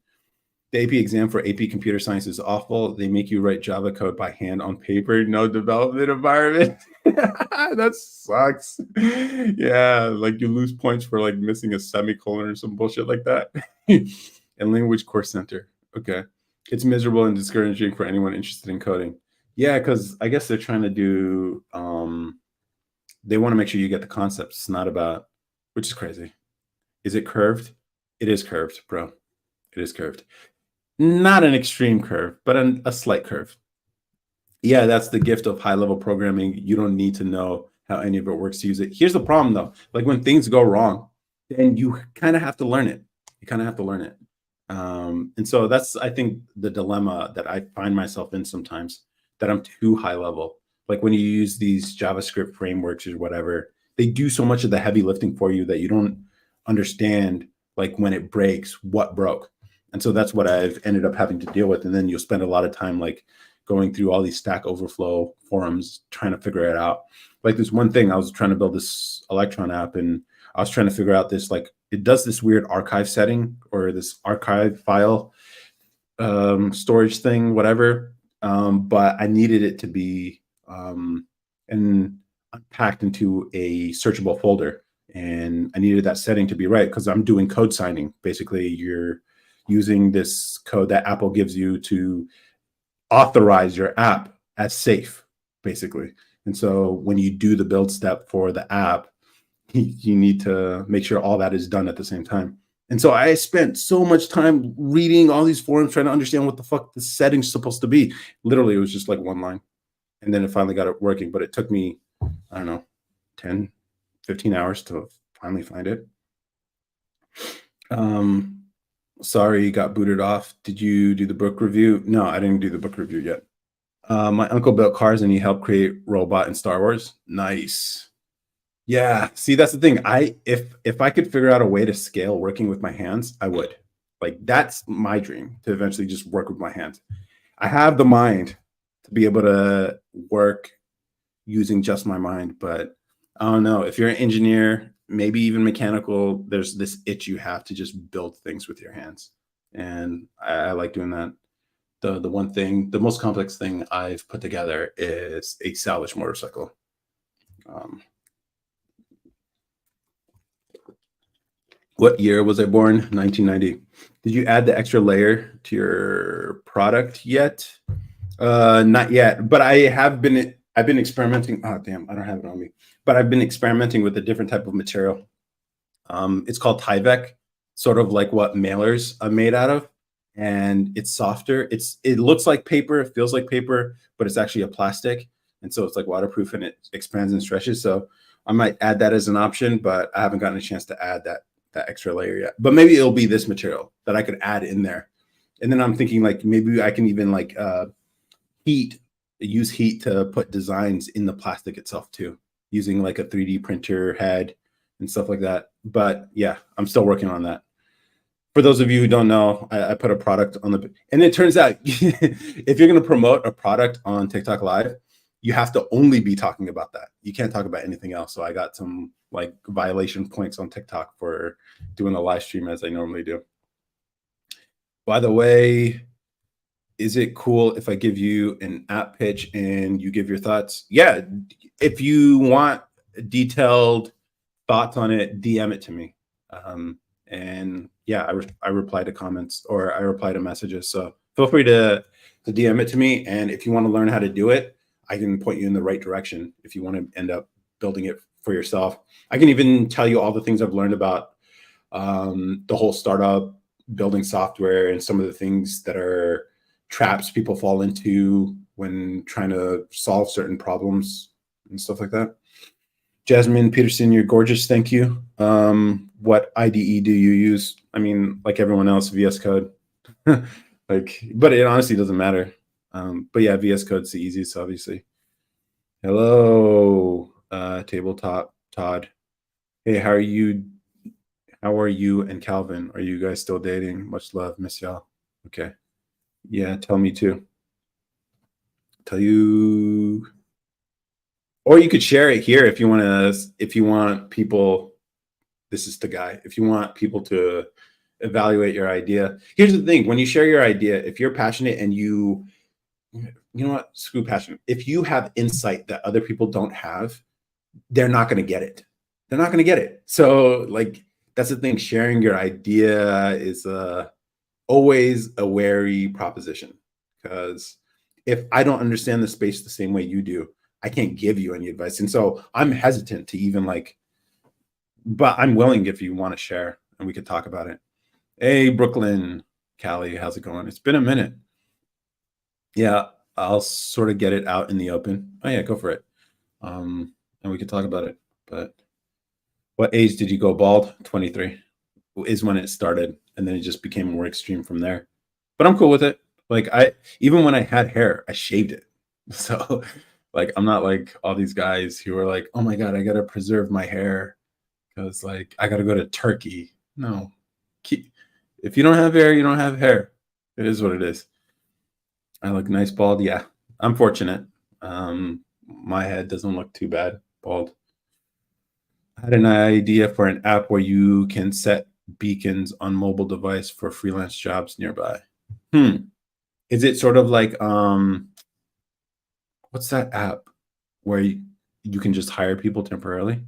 A: The AP exam for AP computer science is awful. They make you write Java code by hand on paper, no development environment. That sucks. Yeah, like you lose points for like missing a semicolon or some bullshit like that. And language course center. Okay. It's miserable and discouraging for anyone interested in coding. Yeah, because I guess they're trying to do they want to make sure you get the concepts. It's not about, which is crazy. Is it curved? It is curved, bro. It is curved. Not an extreme curve, but a slight curve. Yeah, that's the gift of high level programming. You don't need to know how any of it works to use it. Here's the problem though. Like when things go wrong, then you kind of have to learn it. You kind of have to learn it. And so that's, I think, the dilemma that I find myself in sometimes, that I'm too high level. Like when you use these JavaScript frameworks or whatever, they do so much of the heavy lifting for you that you don't understand, like when it breaks, what broke. And so that's what I've ended up having to deal with. And then you'll spend a lot of time like going through all these Stack Overflow forums trying to figure it out. Like this one thing, I was trying to build this Electron app and I was trying to figure out this, like it does this weird archive setting or this archive file storage thing, whatever. But I needed it to be and unpacked into a searchable folder. And I needed that setting to be right because I'm doing code signing. Basically, you're using this code that Apple gives you to authorize your app as safe, basically. And so when you do the build step for the app, you need to make sure all that is done at the same time. And so I spent so much time reading all these forums, trying to understand what the fuck the setting's supposed to be. Literally, it was just like one line. And then it finally got it working. But it took me, I don't know, 10, 15 hours to finally find it. Sorry, got booted off. Did you do the book review? No, I didn't do the book review yet. My uncle built cars and he helped create robot in Star Wars. Nice. Yeah, see, that's the thing. If I could figure out a way to scale working with my hands, I would. Like that's my dream, to eventually just work with my hands. I have the mind to be able to work using just my mind, but I don't know. If you're an engineer, maybe even mechanical, there's this itch you have to just build things with your hands. And I like doing that. the one thing, the most complex thing I've put together is a salvage motorcycle. Um, what year was I born? 1990. Did you add the extra layer to your product yet? Not yet, but I've been experimenting. Oh damn, I don't have it on me. But I've been experimenting with a different type of material. It's called Tyvek, sort of like what mailers are made out of, and it's softer. It looks like paper, it feels like paper, but it's actually a plastic, and so it's like waterproof and it expands and stretches. So I might add that as an option, but I haven't gotten a chance to add that extra layer yet. But maybe it'll be this material that I could add in there. And then I'm thinking like maybe I can even like heat use heat to put designs in the plastic itself too, using like a 3D printer head and stuff like that. But yeah, I'm still working on that. For those of you who don't know, I put a product on the, and it turns out if you're going to promote a product on TikTok Live, you have to only be talking about that. You can't talk about anything else. So I got some like violation points on TikTok for doing a live stream as I normally do. By the way, is it cool if I give you an app pitch and you give your thoughts? Yeah. If you want detailed thoughts on it, DM it to me. And yeah, I reply to comments or I reply to messages. So feel free to DM it to me. And if you want to learn how to do it, I can point you in the right direction if you want to end up building it for yourself. I can even tell you all the things I've learned about the whole startup, building software, and some of the things that are traps people fall into when trying to solve certain problems and stuff like that. Jasmine Peterson, you're gorgeous. Thank you. What IDE do you use? I mean, like everyone else, VS Code. Like, but it honestly doesn't matter. But yeah, VS Code's the easiest, obviously. Hello, tabletop Todd. Hey, how are you? How are you and Calvin? Are you guys still dating? Much love, miss y'all. Okay. Yeah, tell me too. Tell you, or you could share it here if you want to. If you want people, this is the guy. If you want people to evaluate your idea, here's the thing: when you share your idea, if you're passionate and you know what, screw passion. If you have insight that other people don't have, they're not going to get it. They're not going to get it. So, like, that's the thing. Sharing your idea is always a wary proposition, because if I don't understand the space the same way you do, I can't give you any advice. And so I'm hesitant to even like, but I'm willing if you want to share and we could talk about it. Hey, Brooklyn, Callie, how's it going? It's been a minute. Yeah, I'll sort of get it out in the open. Oh yeah, go for it. And we could talk about it. But what age did you go bald? 23 is when it started, and then it just became more extreme from there. But I'm cool with it. Like even when I had hair, I shaved it. So like I'm not like all these guys who are like, oh my God, I gotta preserve my hair because like I gotta go to Turkey. No. If you don't have hair, you don't have hair. It is what it is. I look nice bald. Yeah. I'm fortunate. My head doesn't look too bad bald. I had an idea for an app where you can set beacons on mobile device for freelance jobs nearby. Is it sort of like what's that app where you can just hire people temporarily?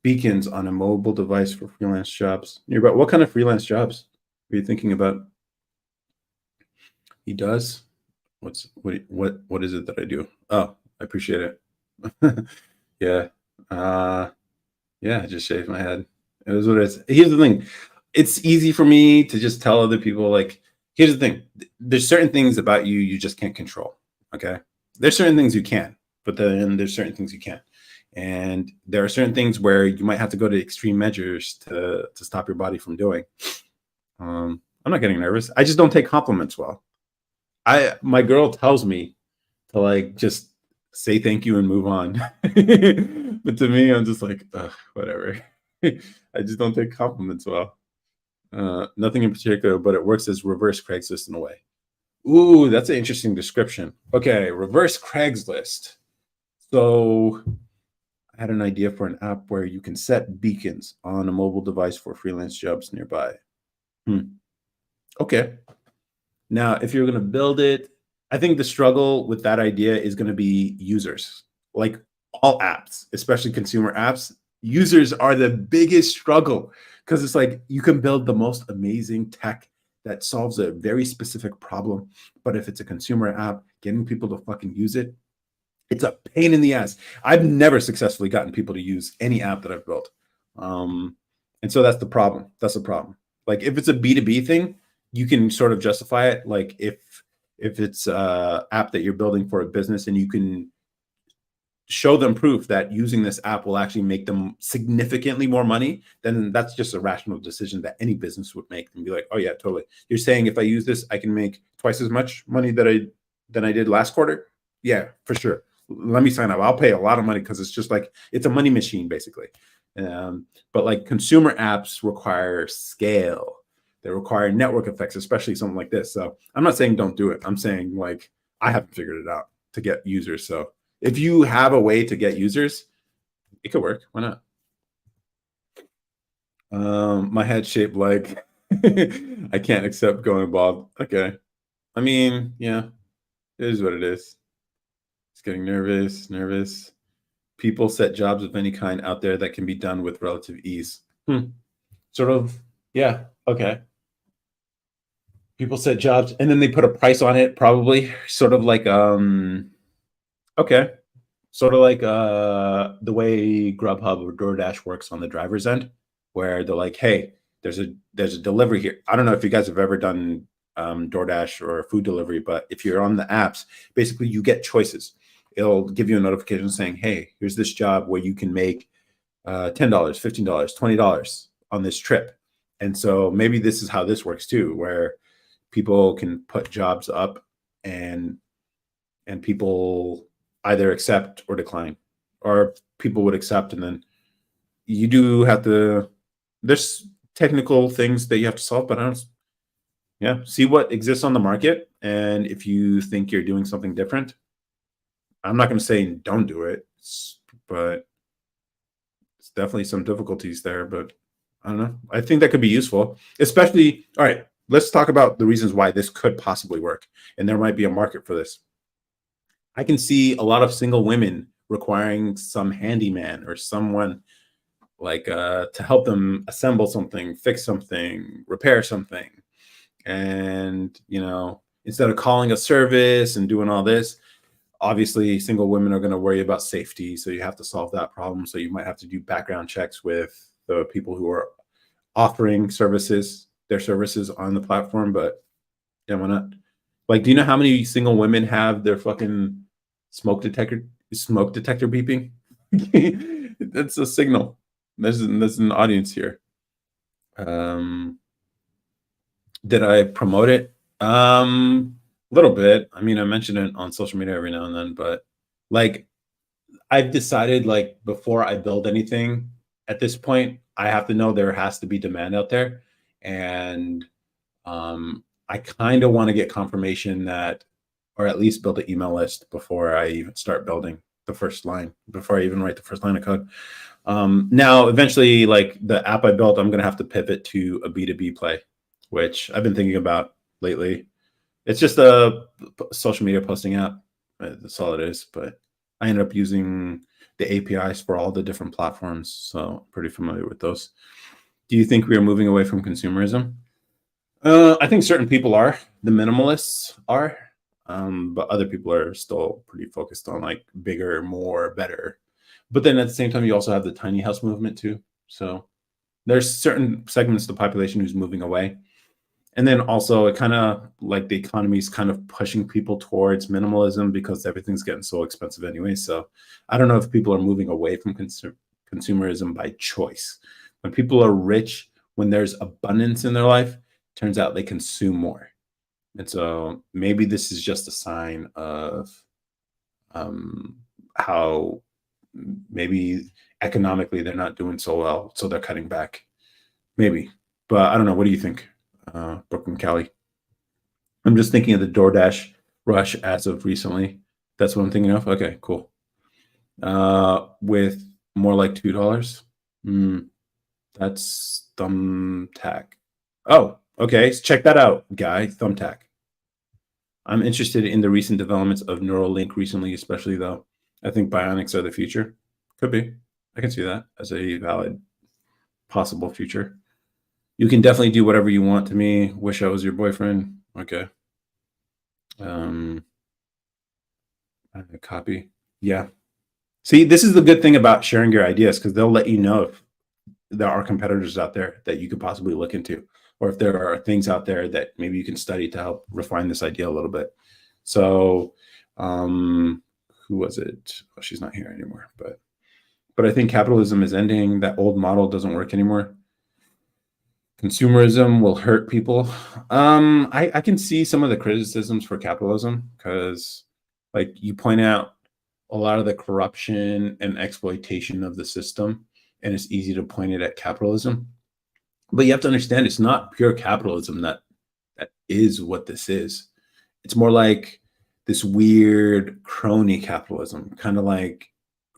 A: Beacons on a mobile device for freelance jobs nearby. What kind of freelance jobs are you thinking about? He does. What is it that I do? Oh, I appreciate it. Yeah. Yeah, I just shaved my head. It was what it is. Here's the thing. It's easy for me to just tell other people, like, here's the thing. There's certain things about you you just can't control. Okay. There's certain things you can, but then there's certain things you can't. And there are certain things where you might have to go to extreme measures to stop your body from doing. I'm not getting nervous. I just don't take compliments well. My girl tells me to like just say thank you and move on. But to me, I'm just like, whatever. I just don't take compliments well. Nothing in particular, but it works as reverse Craigslist in a way. Ooh, that's an interesting description. Okay, reverse Craigslist. So I had an idea for an app where you can set beacons on a mobile device for freelance jobs nearby. Okay. Now, if you're going to build it, I think the struggle with that idea is going to be users. Like all apps, especially consumer apps, users are the biggest struggle because it's like you can build the most amazing tech that solves a very specific problem. But if it's a consumer app, getting people to fucking use it, it's a pain in the ass. I've never successfully gotten people to use any app that I've built. Um, and so that's the problem. That's the problem. Like if it's a B2B thing, you can sort of justify it. Like if it's a app that you're building for a business and you can show them proof that using this app will actually make them significantly more money, then that's just a rational decision that any business would make and be like, oh yeah, totally. You're saying if I use this, I can make twice as much money than I did last quarter? Yeah, for sure. Let me sign up. I'll pay a lot of money because it's just like it's a money machine basically. But like consumer apps require scale. They require network effects, especially something like this. So I'm not saying don't do it. I'm saying like I haven't figured it out to get users. So if you have a way to get users, it could work. Why not? My head shaped like I can't accept going bald. Okay. I mean, yeah, it is what it is. It's getting nervous. People set jobs of any kind out there that can be done with relative ease. Sort of, yeah, okay. People set jobs and then they put a price on it, probably. Sort of like okay. Sort of like the way Grubhub or DoorDash works on the driver's end, where they're like, "Hey, there's a delivery here." I don't know if you guys have ever done DoorDash or food delivery, but if you're on the apps, basically you get choices. It'll give you a notification saying, "Hey, here's this job where you can make $10, $15, $20 on this trip." And so maybe this is how this works too, where people can put jobs up and people either accept or decline, or people would accept and then you do have to. There's technical things that you have to solve, but I don't. Yeah, see what exists on the market, and if you think you're doing something different, I'm not going to say don't do it, but it's definitely some difficulties there. But I don't know. I think that could be useful, especially. All right, let's talk about the reasons why this could possibly work, and there might be a market for this. I can see a lot of single women requiring some handyman or someone like to help them assemble something, fix something, repair something. And, instead of calling a service and doing all this, obviously single women are going to worry about safety. So you have to solve that problem. So you might have to do background checks with the people who are offering their services on the platform. But yeah, why not? Like, do you know how many single women have their fucking smoke detector beeping? That's a signal. There's an audience here. Um, did I promote it? A little bit. I mean, I mention it on social media every now and then, but like I've decided like before I build anything at this point, I have to know there has to be demand out there. And I kind of want to get confirmation that, or at least build an email list before I even start building the first line, before I even write the first line of code. Now, eventually, like the app I built, I'm going to have to pivot to a B2B play, which I've been thinking about lately. It's just a social media posting app. That's all it is. But I ended up using the APIs for all the different platforms. So I'm pretty familiar with those. Do you think we are moving away from consumerism? I think certain people are. The minimalists are. But other people are still pretty focused on like bigger, more, better. But then at the same time, you also have the tiny house movement too. So there's certain segments of the population who's moving away. And then also it kind of like the economy is kind of pushing people towards minimalism because everything's getting so expensive anyway. So I don't know if people are moving away from consumerism by choice. When people are rich, when there's abundance in their life, turns out they consume more. And so maybe this is just a sign of how maybe economically they're not doing so well, so they're cutting back. Maybe, but I don't know. What do you think, Brooklyn Cali? I'm just thinking of the DoorDash rush as of recently. That's what I'm thinking of. Okay, cool. With more like $2. Mm, that's Thumbtack. Oh, okay. Check that out, guy. Thumbtack. I'm interested in the recent developments of Neuralink recently, especially though. I think bionics are the future. Could be. I can see that as a valid possible future. You can definitely do whatever you want to me. Wish I was your boyfriend. Okay. Um, copy. Yeah. See, this is the good thing about sharing your ideas because they'll let you know if there are competitors out there that you could possibly look into, or if there are things out there that maybe you can study to help refine this idea a little bit. So, um, who was it? Oh, she's not here anymore. But I think capitalism is ending. That old model doesn't work anymore. Consumerism will hurt people. I can see some of the criticisms for capitalism because, like, you point out a lot of the corruption and exploitation of the system, and it's easy to point it at capitalism. But you have to understand it's not pure capitalism that is what this is. It's more like this weird crony capitalism, kind of like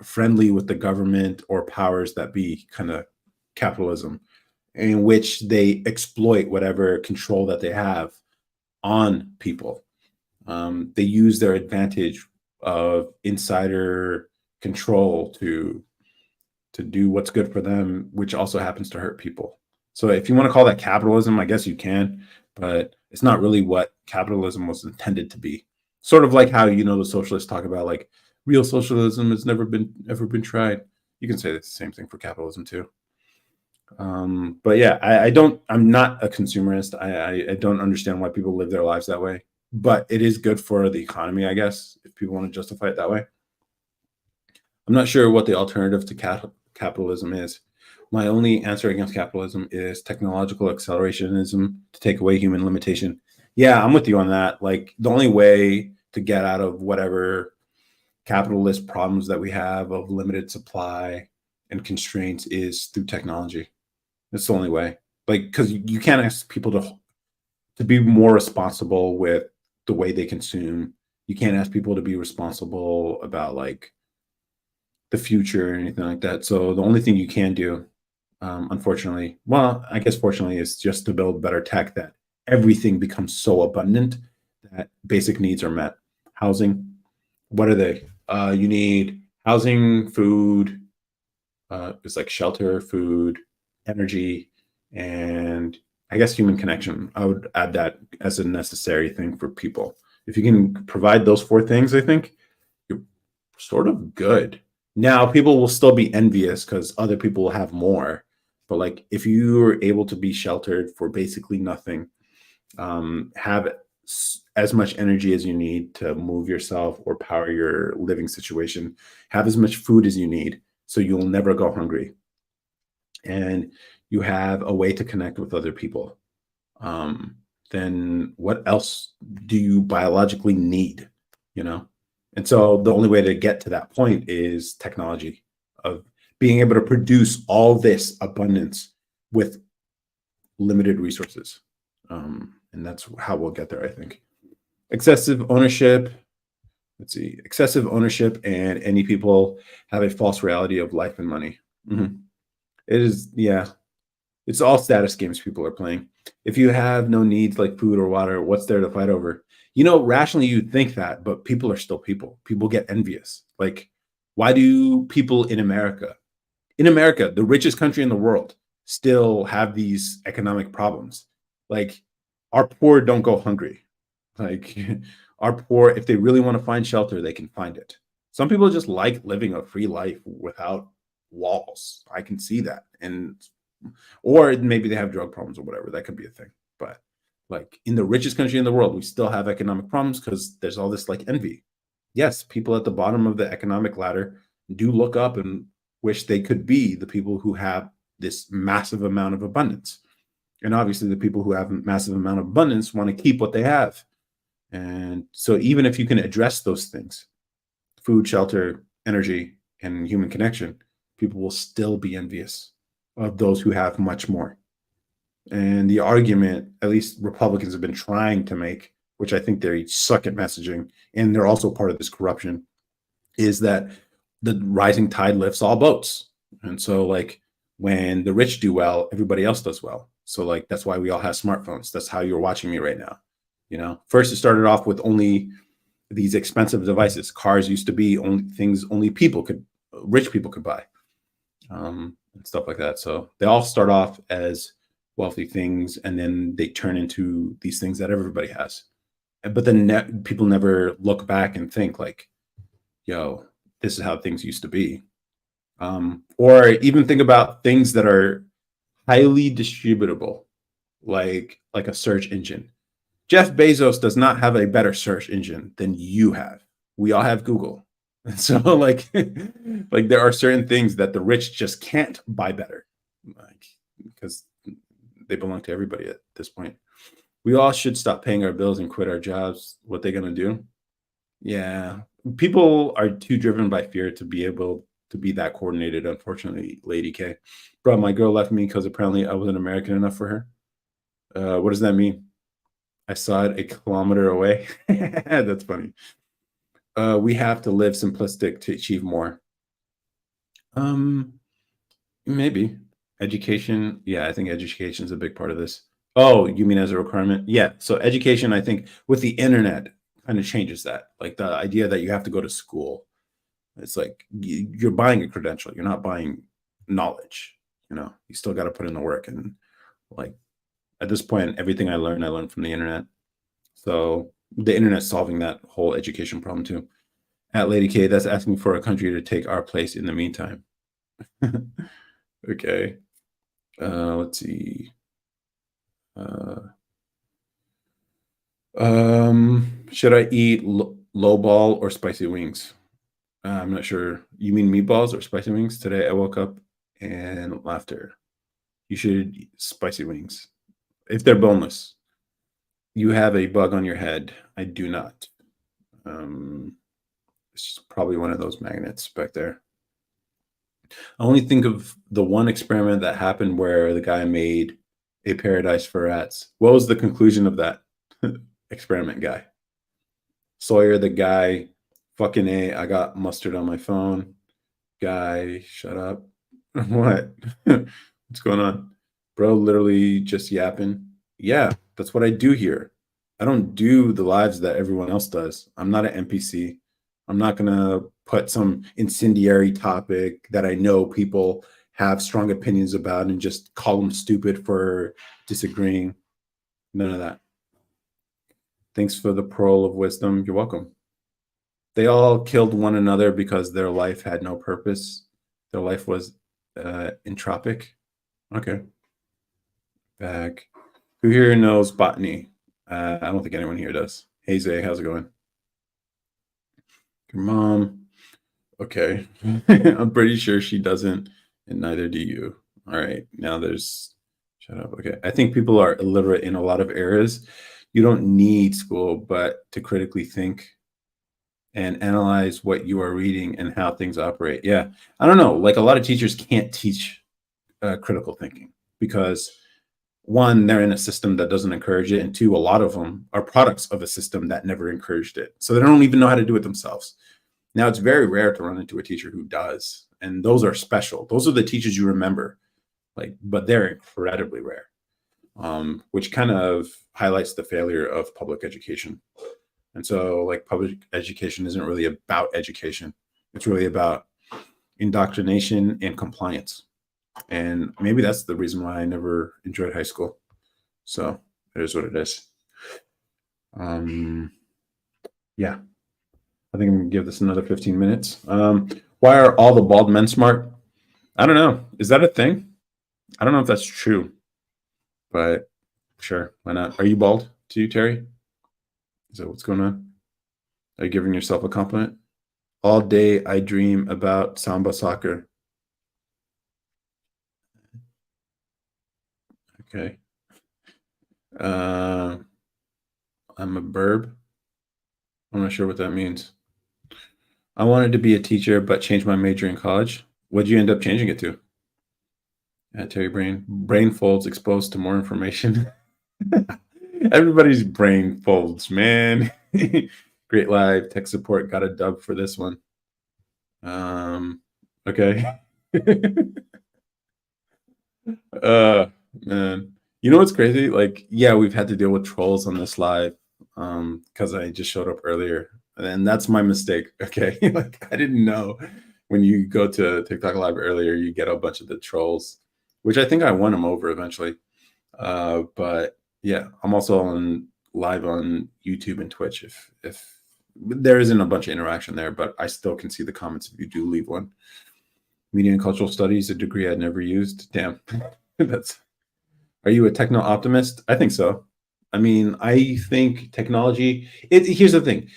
A: friendly with the government or powers that be kind of capitalism, in which they exploit whatever control that they have on people. They use their advantage of insider control to do what's good for them, which also happens to hurt people. So if you want to call that capitalism, I guess you can, but it's not really what capitalism was intended to be. Sort of like how the socialists talk about like real socialism has never been ever been tried. You can say the same thing for capitalism too. But yeah, I don't. I'm not a consumerist. I don't understand why people live their lives that way. But it is good for the economy, I guess, if people want to justify it that way. I'm not sure what the alternative to capitalism is. My only answer against capitalism is technological accelerationism to take away human limitation. Yeah, I'm with you on that. Like the only way to get out of whatever capitalist problems that we have of limited supply and constraints is through technology. That's the only way. Like, because you can't ask people to be more responsible with the way they consume. You can't ask people to be responsible about like the future or anything like that. So the only thing you can do, unfortunately, well, I guess fortunately, is just to build better tech that everything becomes so abundant that basic needs are met. Housing, what are they? You need housing, food, it's like shelter, food, energy, and I guess human connection. I would add that as a necessary thing for people. If you can provide those four things, I think you're sort of good. Now, people will still be envious because other people will have more. But like, if you are able to be sheltered for basically nothing, have as much energy as you need to move yourself or power your living situation, have as much food as you need so you'll never go hungry, and you have a way to connect with other people, um, then what else do you biologically need? You know? And so the only way to get to that point is technology of being able to produce all this abundance with limited resources. And that's how we'll get there, I think. Excessive ownership. Let's see. Excessive ownership and any people have a false reality of life and money. Mhm. It is, yeah. It's all status games people are playing. If you have no needs like food or water, what's there to fight over? Rationally you'd think that, but people are still people. People get envious. Like, why do people in America, the richest country in the world, still have these economic problems? Like, our poor don't go hungry. Like, our poor, if they really want to find shelter, they can find it. Some people just like living a free life without walls. I can see that. And or maybe they have drug problems or whatever. That could be a thing. But like in the richest country in the world, we still have economic problems because there's all this like envy. Yes, people at the bottom of the economic ladder do look up and wish they could be the people who have this massive amount of abundance. And obviously, the people who have a massive amount of abundance want to keep what they have. And so, even if you can address those things, food, shelter, energy, and human connection, people will still be envious of those who have much more. And the argument, at least Republicans have been trying to make, which I think they suck at messaging, and they're also part of this corruption, is that the rising tide lifts all boats. And so, like, when the rich do well, everybody else does well. So, like, that's why we all have smartphones. That's how you're watching me right now. First it started off with only these expensive devices. Cars used to be only things only rich people could buy, and stuff like that. So they all start off as wealthy things, and then they turn into these things that everybody has. But then people never look back and think like, "Yo, this is how things used to be," or even think about things that are highly distributable, like a search engine. Jeff Bezos does not have a better search engine than you have. We all have Google. And so like like there are certain things that the rich just can't buy better. Like because they belong to everybody at this point. We all should stop paying our bills and quit our jobs. What they gonna do? Yeah. People are too driven by fear to be able to be that coordinated, unfortunately, Lady K. Bro, my girl left me because apparently I wasn't American enough for her. What does that mean? I saw it a kilometer away. That's funny. We have to live simplistic to achieve more. Um, Maybe education. Yeah, I think education is a big part of this. Oh, you mean as a requirement? Yeah. So education, I think, with the internet, kind of changes that. Like the idea that you have to go to school. It's like you're buying a credential. You're not buying knowledge. You still got to put in the work. And like at this point, everything I learned from the internet. So the internet solving that whole education problem too. At Lady K, that's asking for a country to take our place in the meantime. Okay. Let's see. Uh, should I eat low ball or spicy wings? I'm not sure. You mean meatballs or spicy wings? Today I woke up and laughter. You should eat spicy wings if they're boneless. You have a bug on your head. I do not. Um, it's probably one of those magnets back there. I only think of the one experiment that happened where the guy made a paradise for rats. What was the conclusion of that experiment, guy? Sawyer, the guy, fucking A, I got mustard on my phone. Guy, shut up. What? What's going on? Bro, literally just yapping. Yeah, that's what I do here. I don't do the lives that everyone else does. I'm not an NPC. I'm not going to put some incendiary topic that I know people have strong opinions about and just call them stupid for disagreeing. None of that. Thanks for the pearl of wisdom. You're welcome. They all killed one another because their life had no purpose. Their life was entropic. Okay. Back. Who here knows botany? I don't think anyone here does. Hey Zay, how's it going? Your mom. Okay. I'm pretty sure she doesn't, and neither do you. All right. Now there's shut up. Okay. I think people are illiterate in a lot of areas. You don't need school, but to critically think and analyze what you are reading and how things operate. Yeah. I don't know. Like a lot of teachers can't teach critical thinking because one, they're in a system that doesn't encourage it, and two, a lot of them are products of a system that never encouraged it, so they don't even know how to do it themselves. Now it's very rare to run into a teacher who does, and those are special. Those are the teachers you remember, but they're incredibly rare, which kind of highlights the failure of public education. And so like public education isn't really about education, it's really about indoctrination and compliance. And maybe that's the reason why I never enjoyed high school. So it is what it is. Yeah, I think I'm gonna give this another 15 minutes. Why are all the bald men smart? I don't know. Is that a thing? I don't know if that's true, but sure, why not? Are you bald too, Terry? Is that what's going on? Are you giving yourself a compliment? All day I dream about samba soccer. Okay. Uh, I'm a burb. I'm not sure what that means. I wanted to be a teacher, but changed my major in college. What'd you end up changing it to? Terry brain folds exposed to more information. Everybody's brain folds, man. Great live tech support got a dub for this one. Okay. uh Man. You know what's crazy? Like, yeah, we've had to deal with trolls on this live because I just showed up earlier, and that's my mistake. Okay, like I didn't know when you go to TikTok Live earlier, you get a bunch of the trolls, which I think I won them over eventually. But yeah, I'm also on live on YouTube and Twitch if there isn't a bunch of interaction there, but I still can see the comments if you do leave one. Media and cultural studies, a degree I'd never used. Damn, that's. Are you a techno optimist? I think so. I mean, I think technology. Here's the thing.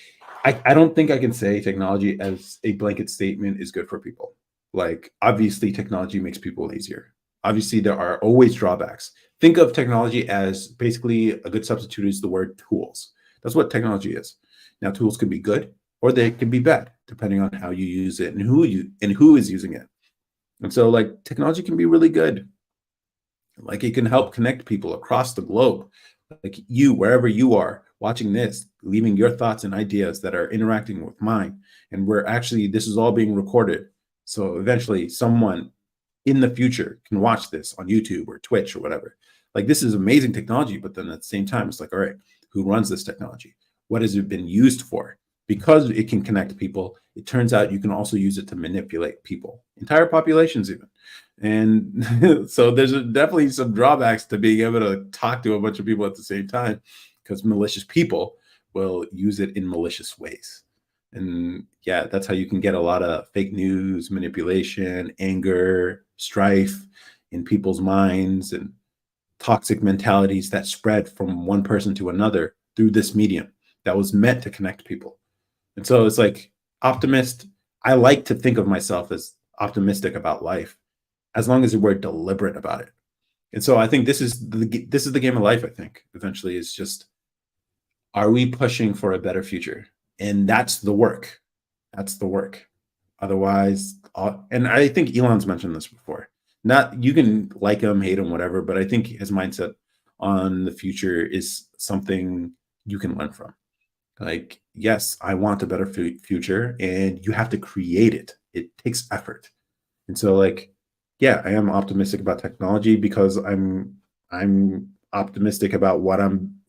A: I don't think I can say technology as a blanket statement is good for people. Like, obviously, technology makes people lazier. Obviously, there are always drawbacks. Think of technology as basically a good substitute is the word tools. That's what technology is. Now, tools can be good or they can be bad, depending on how you use it and who is using it. And so, like, technology can be really good. Like, it can help connect people across the globe. Like you, wherever you are watching this, leaving your thoughts and ideas that are interacting with mine. And we're actually, this is all being recorded. So eventually someone in the future can watch this on YouTube or Twitch or whatever. Like, this is amazing technology, but then at the same time, it's like, all right, who runs this technology? What has it been used for? Because it can connect people, it turns out you can also use it to manipulate people, entire populations even. And so there's definitely some drawbacks to being able to talk to a bunch of people at the same time, because malicious people will use it in malicious ways. And yeah, that's how you can get a lot of fake news, manipulation, anger, strife in people's minds, and toxic mentalities that spread from one person to another through this medium that was meant to connect people. And so it's like, optimist, I like to think of myself as optimistic about life as long as we're deliberate about it. And so I think this is the game of life. I think eventually is just, are we pushing for a better future? And that's the work. That's the work. Otherwise, and I think Elon's mentioned this before. Not, you can like him, hate him, whatever, but I think his mindset on the future is something you can learn from. Like, yes, I want a better future, and you have to create it. It takes effort. And so, like, yeah, I am optimistic about technology because I'm optimistic about what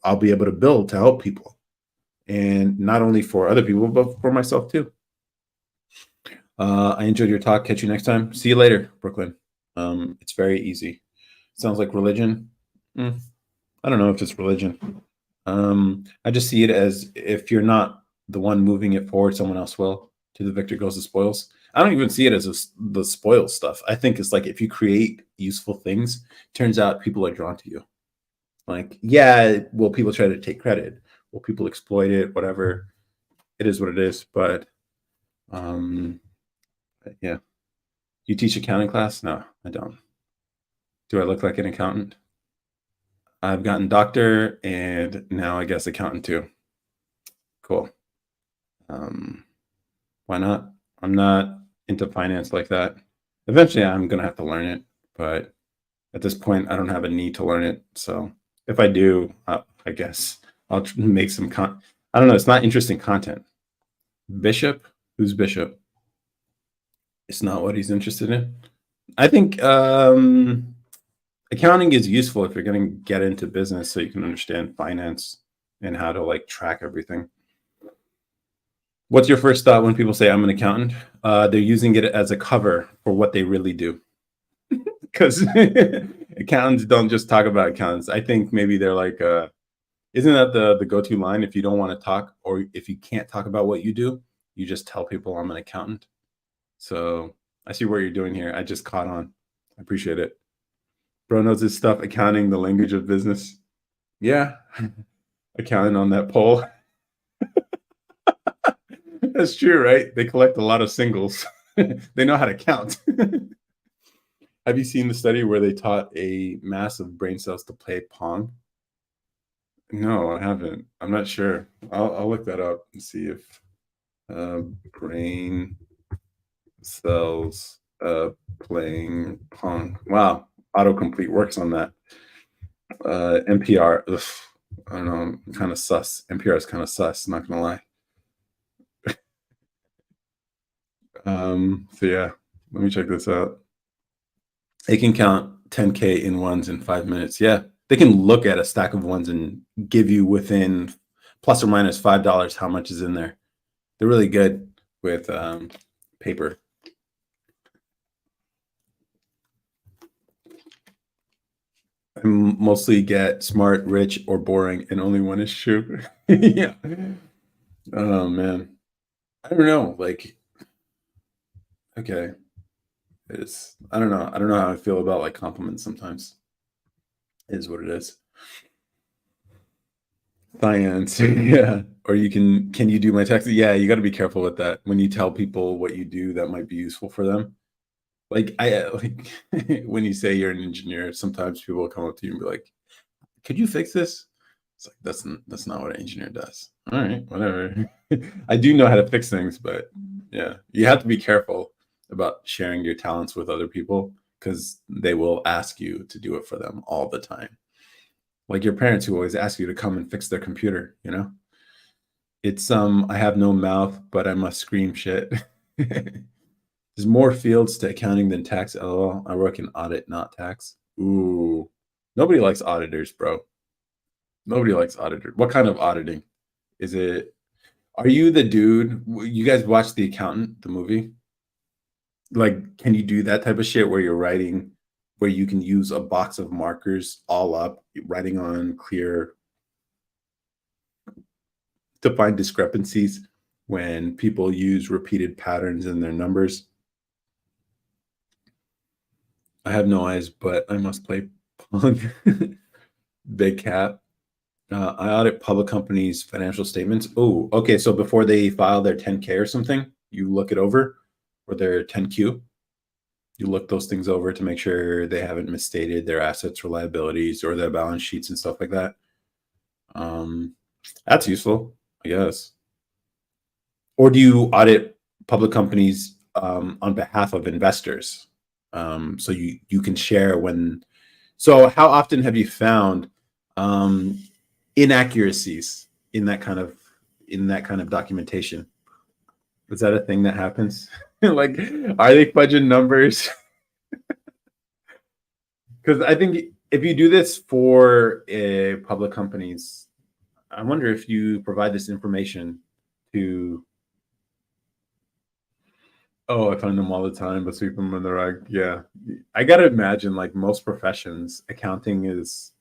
A: I'll be able to build to help people, and not only for other people but for myself too. I enjoyed your talk. Catch you next time. See you later, Brooklyn. It's very easy. Sounds like religion. Mm, I don't know if it's religion. I just see it as, if you're not the one moving it forward, someone else will. To the victor goes the spoils. I don't even see it as the spoils stuff. I think it's like, if you create useful things, turns out people are drawn to you. Like, yeah, will people try to take credit? Will people exploit it? Whatever. It is what it is. But um, yeah. You teach accounting class? No, I don't. Do I look like an accountant? I've gotten doctor and now I guess accountant too. Cool. Um, why not? I'm not into finance like that. Eventually, I'm gonna have to learn it, but at this point, I don't have a need to learn it. So if I do, I guess I'll make some I don't know. It's not interesting content. Bishop? Who's Bishop? It's not what he's interested in. I think accounting is useful if you're going to get into business, so you can understand finance and how to like track everything. What's your first thought when people say I'm an accountant? They're using it as a cover for what they really do. Because accountants don't just talk about accountants. I think maybe they're like, isn't that the go-to line? If you don't want to talk, or if you can't talk about what you do, you just tell people I'm an accountant. So I see what you're doing here. I just caught on. I appreciate it. Bro knows his stuff. Accounting, the language of business. Yeah, accounting on that poll. That's true, right? They collect a lot of singles. They know how to count. Have you seen the study where they taught a mass of brain cells to play Pong? No, I haven't. I'm not sure. I'll look that up and see if brain cells playing Pong. Wow, autocomplete works on that. NPR. Ugh, I don't know. Kind of sus. NPR is kind of sus. Not gonna lie. So yeah, let me check this out. They can count 10K in ones in 5 minutes. Yeah, they can look at a stack of ones and give you within plus or minus $5, how much is in there. They're really good with paper. I mostly get smart, rich, or boring, and only one is true. Yeah. Oh man. I don't know. Like, okay. It's I don't know. I don't know how I feel about like compliments sometimes. It is what it is. Finance. Yeah. Or can you do my taxes? Yeah, you got to be careful with that. When you tell people what you do that might be useful for them. Like like when you say you're an engineer, sometimes people will come up to you and be like, "Could you fix this?" It's like that's not what an engineer does. All right, whatever. I do know how to fix things, but yeah, you have to be careful about sharing your talents with other people because they will ask you to do it for them all the time. Like your parents who always ask you to come and fix their computer, you know? It's I have no mouth, but I must scream shit. There's more fields to accounting than tax. LOL. I work in audit, not tax. Ooh. Nobody likes auditors, bro. Nobody likes auditors. What kind of auditing? Is it Are you the dude? You guys watch The Accountant, the movie? Like, can you do that type of shit where you're writing, where you can use a box of markers all up, writing on clear to find discrepancies when people use repeated patterns in their numbers? I have no eyes, but I must play Pong. Big cat. I audit public companies' financial statements. Oh, okay. So before they file their 10K or something, you look it over, or their 10Q. You look those things over to make sure they haven't misstated their assets or liabilities or their balance sheets and stuff like that. Um, that's useful, I guess. Or do you audit public companies on behalf of investors? So you can share when. So how often have you found um, inaccuracies in that kind of documentation? Is that a thing that happens? Like, are they fudging numbers? Because I think if you do this for public companies, I wonder if you provide this information to. Oh, I find them all the time, but sweep them in the rug. Yeah, I gotta imagine like most professions, accounting is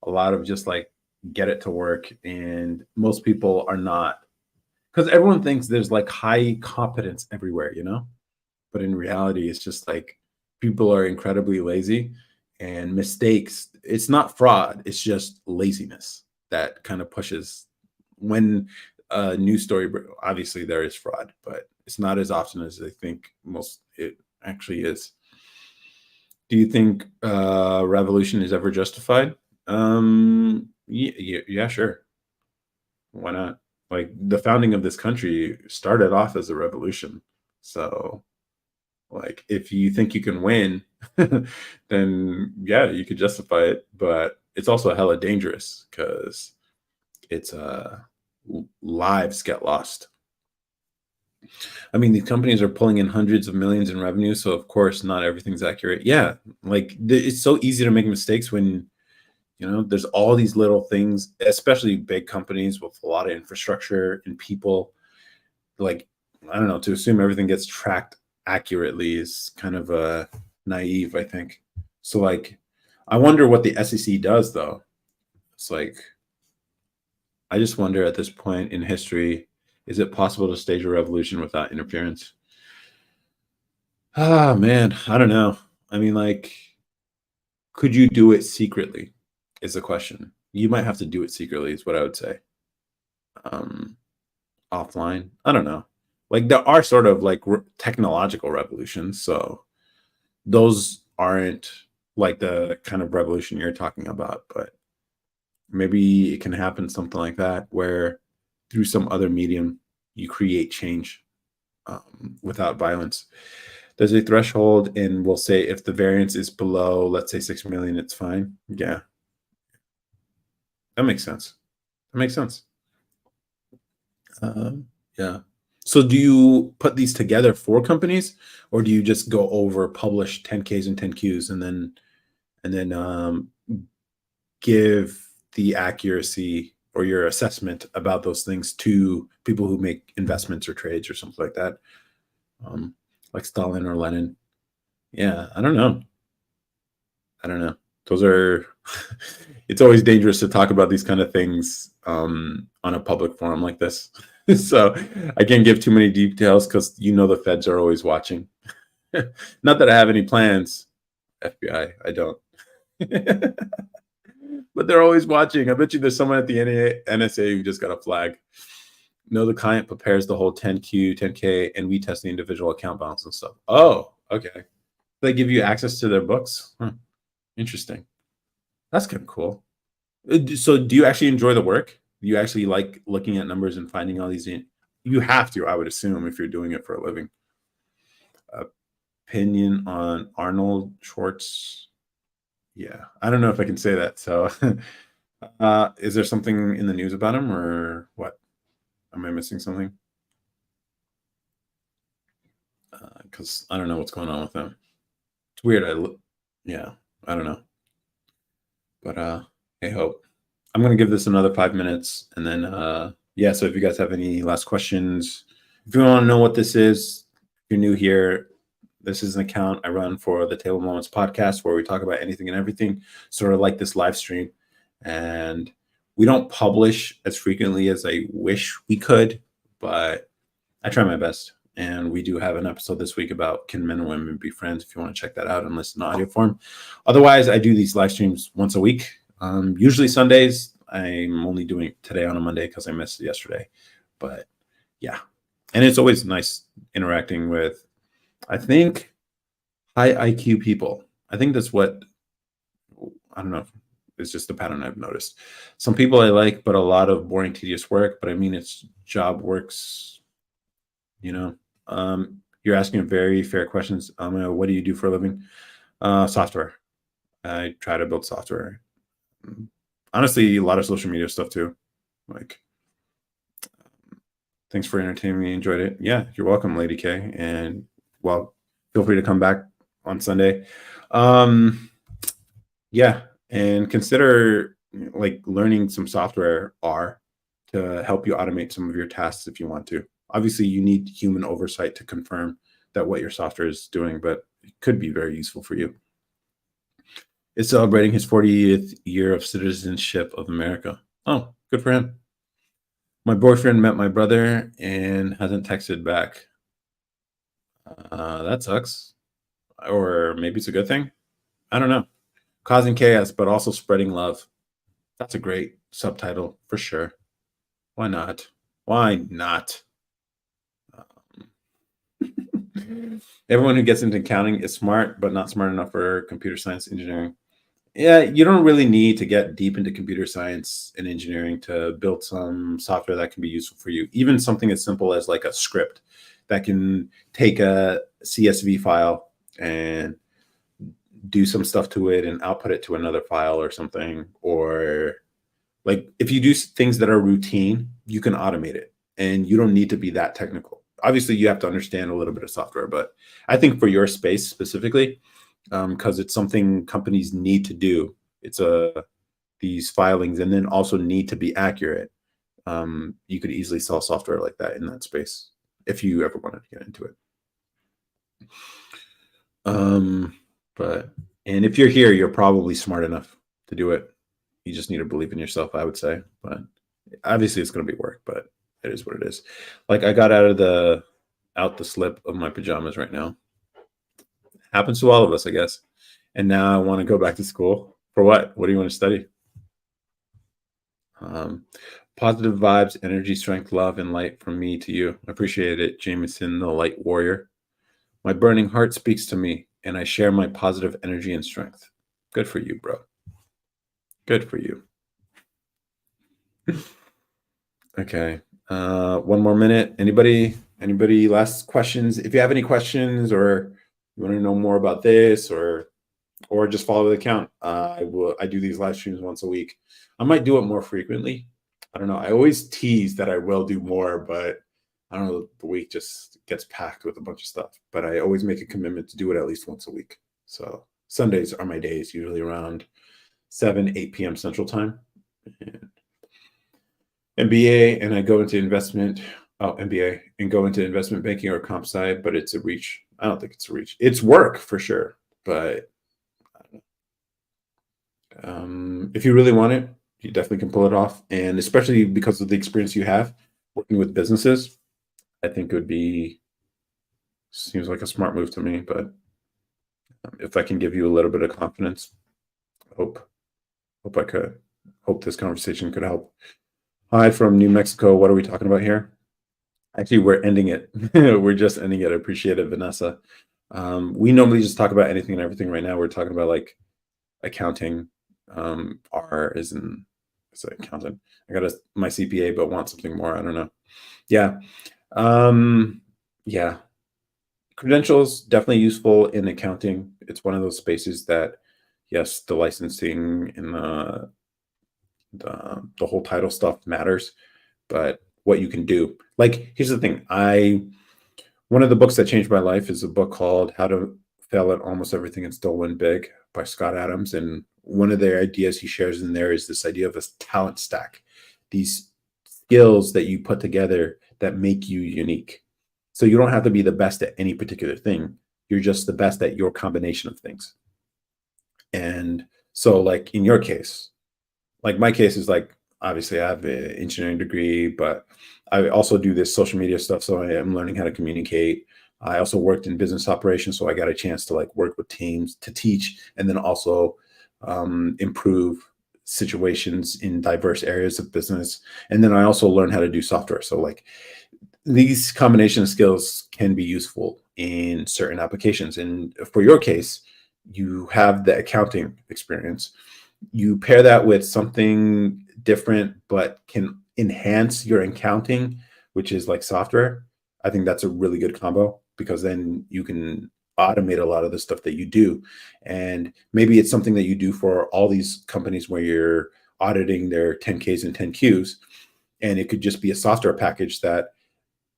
A: a lot of just like get it to work, and most people are not because everyone thinks there's like high competence everywhere, you know. But in reality, it's just like people are incredibly lazy and mistakes. It's not fraud, it's just laziness that kind of pushes when a news story, obviously there is fraud, but it's not as often as I think most it actually is. Do you think revolution is ever justified? Yeah, sure. Why not? Like the founding of this country started off as a revolution. So like, if you think you can win, then yeah, you could justify it. But it's also hella dangerous because it's lives get lost. I mean, these companies are pulling in hundreds of millions in revenue, so of course, not everything's accurate. Yeah, like it's so easy to make mistakes when there's all these little things, especially big companies with a lot of infrastructure and people. Like, I don't know, to assume everything gets tracked accurately is kind of naive, I think. So like, I wonder what the SEC does though. It's like, I just wonder at this point in history, is it possible to stage a revolution without interference? Ah, man, I don't know. I mean, like, could you do it secretly? Is the question. You might have to do it secretly, is what I would say. Um, Offline. I don't know. Like there are sort of like technological revolutions, so those aren't like the kind of revolution you're talking about, but maybe it can happen something like that where through some other medium you create change without violence. There's a threshold, and we'll say if the variance is below, let's say 6 million, it's fine. Yeah, that makes sense. That makes sense. Yeah. So do you put these together for companies, or do you just go over publish 10Ks and 10Qs and then give the accuracy or your assessment about those things to people who make investments or trades or something like that, like Stalin or Lenin. Yeah, I don't know. I don't know. Those are. It's always dangerous to talk about these kind of things on a public forum like this. So I can't give too many details because the feds are always watching. Not that I have any plans, FBI. I don't. But they're always watching. I bet you there's someone at the NSA who just got a flag. No, the client prepares the whole 10Q, 10K, and we test the individual account balance and stuff. Oh, okay. They give you access to their books? Huh. Interesting. That's kind of cool. So do you actually enjoy the work? Do you actually like looking at numbers and finding all these? You have to, I would assume, if you're doing it for a living. Opinion on Arnold Schwartz? Yeah, I don't know if I can say that. So, is there something in the news about him, or what? Am I missing something? Because I don't know what's going on with him. It's weird. Yeah, I don't know. But hey, hope. I'm gonna give this another 5 minutes, and then yeah. So if you guys have any last questions, if you want to know what this is, if you're new here, this is an account I run for the Table Moments podcast where we talk about anything and everything, sort of like this live stream. And we don't publish as frequently as I wish we could, but I try my best. And we do have an episode this week about can men and women be friends if you want to check that out and listen to audio form. Otherwise, I do these live streams once a week, usually Sundays. I'm only doing it today on a Monday because I missed it yesterday. But yeah, and it's always nice interacting with, I think, high IQ people. I think that's what, I don't know. It's just a pattern I've noticed. Some people I like, but a lot of boring, tedious work. But I mean, it's job works, you know. You're asking very fair questions. What do you do for a living? Software. I try to build software. Honestly, a lot of social media stuff too. Like, thanks for entertaining me. Enjoyed it. Yeah, you're welcome, Lady K. And well, feel free to come back on Sunday. Yeah, and consider like learning some software R to help you automate some of your tasks if you want to. Obviously, you need human oversight to confirm that what your software is doing, but it could be very useful for you. Is celebrating his 40th year of citizenship of America. Oh, good for him. My boyfriend met my brother and hasn't texted back. That sucks. Or maybe it's a good thing. I don't know. Causing chaos, but also spreading love. That's a great subtitle for sure. Why not? Why not? Everyone who gets into accounting is smart, but not smart enough for computer science engineering. Yeah, you don't really need to get deep into computer science and engineering to build some software that can be useful for you. Even something as simple as like a script that can take a CSV file and do some stuff to it and output it to another file or something. Or like if you do things that are routine, you can automate it and you don't need to be that technical. Obviously, you have to understand a little bit of software, but I think for your space specifically, because it's something companies need to do. It's these filings and then also need to be accurate. You could easily sell software like that in that space if you ever wanted to get into it. And if you're here, you're probably smart enough to do it. You just need to believe in yourself, I would say. But obviously, it's going to be work, but it is what it is. Like I got out the slip of my pajamas right now. Happens to all of us, I guess. And now I want to go back to school. For what? What do you want to study? Positive vibes, energy, strength, love, and light from me to you. I appreciate it, Jameson, the light warrior. My burning heart speaks to me, and I share my positive energy and strength. Good for you, bro. Good for you. Okay. One more minute. Anybody last questions? If you have any questions or you want to know more about this or just follow the account, I do these live streams once a week. I might do it more frequently. I don't know. I always tease that I will do more, but I don't know, the week just gets packed with a bunch of stuff. But I always make a commitment to do it at least once a week. So Sundays are my days, usually around 7, 8 p.m. Central Time. And MBA and I go into investment, MBA and go into investment banking or comp side, but it's a reach. I don't think it's a reach. It's work for sure, but if you really want it, you definitely can pull it off. And especially because of the experience you have working with businesses, I think it would be seems like a smart move to me. But if I can give you a little bit of confidence, hope hope I could hope this conversation could help. Hi from New Mexico. What are we talking about here? Actually, we're ending it. We're just ending it. I appreciate it, Vanessa. We normally just talk about anything and everything. Right now, we're talking about like accounting. R is in it's an accountant. I got my CPA, but want something more. I don't know. Yeah. Yeah. Credentials definitely useful in accounting. It's one of those spaces that, yes, the licensing and the whole title stuff matters, but what you can do. Like, here's the thing. One of the books that changed my life is a book called How to Fail at Almost Everything and Still Win Big by Scott Adams. And one of the ideas he shares in there is this idea of a talent stack, these skills that you put together that make you unique. So you don't have to be the best at any particular thing. You're just the best at your combination of things. And so, like in your case, like my case is like obviously I have an engineering degree, but I also do this social media stuff. So I am learning how to communicate. I also worked in business operations, so I got a chance to like work with teams to teach, and then also improve situations in diverse areas of business. And then I also learned how to do software. So like these combination of skills can be useful in certain applications. And for your case, you have the accounting experience. You pair that with something different but can enhance your accounting, which is like software. I think that's a really good combo because then you can automate a lot of the stuff that you do. And maybe it's something that you do for all these companies where you're auditing their 10Ks and 10Qs. And it could just be a software package that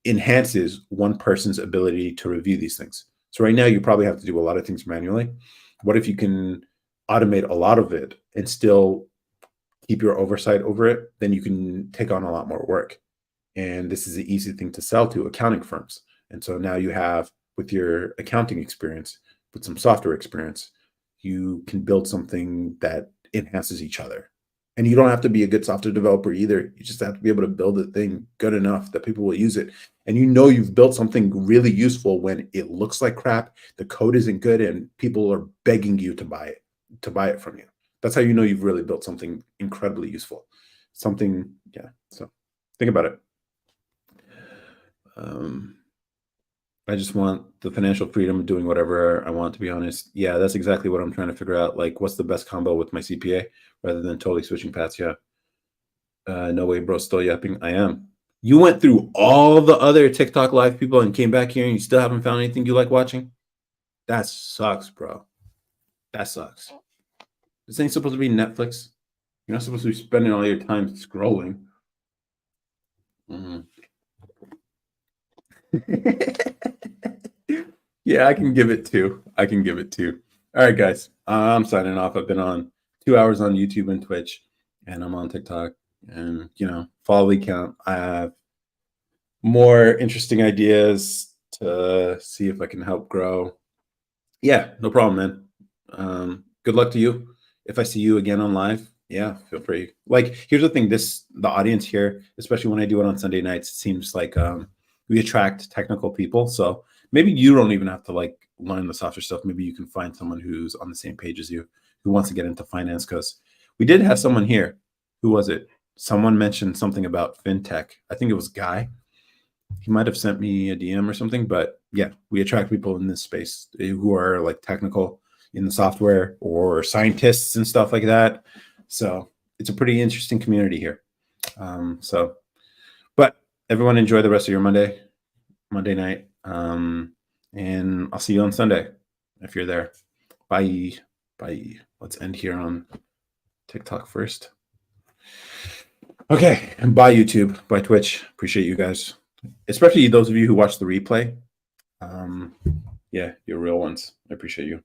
A: enhances one person's ability to review these things. So right now you probably have to do a lot of things manually. What if you can automate a lot of it and still keep your oversight over it? Then you can take on a lot more work. And this is an easy thing to sell to accounting firms. And so now you have, with your accounting experience, with some software experience, you can build something that enhances each other. And you don't have to be a good software developer either. You just have to be able to build a thing good enough that people will use it. And you know you've built something really useful when it looks like crap, the code isn't good, and people are begging you to buy it from you. That's how you know you've really built something incredibly useful. Something, yeah. So think about it. I just want the financial freedom of doing whatever I want, to be honest. Yeah, that's exactly what I'm trying to figure out. Like, what's the best combo with my CPA rather than totally switching paths? Yeah. No way, bro. Still yapping. I am. You went through all the other TikTok live people and came back here and you still haven't found anything you like watching? That sucks, bro. That sucks. This ain't supposed to be Netflix. You're not supposed to be spending all your time scrolling. Yeah, I can give it two. I can give it two. All right, guys. I'm signing off. I've been on 2 hours on YouTube and Twitch, and I'm on TikTok. And follow the account. I have more interesting ideas to see if I can help grow. Yeah, no problem, man. Good luck to you. If I see you again on live, yeah, feel free. Like, here's the thing: the audience here, especially when I do it on Sunday nights, it seems like we attract technical people. So maybe you don't even have to like learn the software stuff. Maybe you can find someone who's on the same page as you, who wants to get into finance. Because we did have someone here. Who was it? Someone mentioned something about fintech. I think it was Guy. He might have sent me a DM or something, but yeah, we attract people in this space who are like technical in the software or scientists and stuff like that. So it's a pretty interesting community here. But everyone enjoy the rest of your Monday night. And I'll see you on Sunday if you're there. Bye. Bye. Let's end here on TikTok first. Okay. And bye, YouTube. Bye, Twitch. Appreciate you guys. Especially those of you who watch the replay. Yeah, you're real ones. I appreciate you.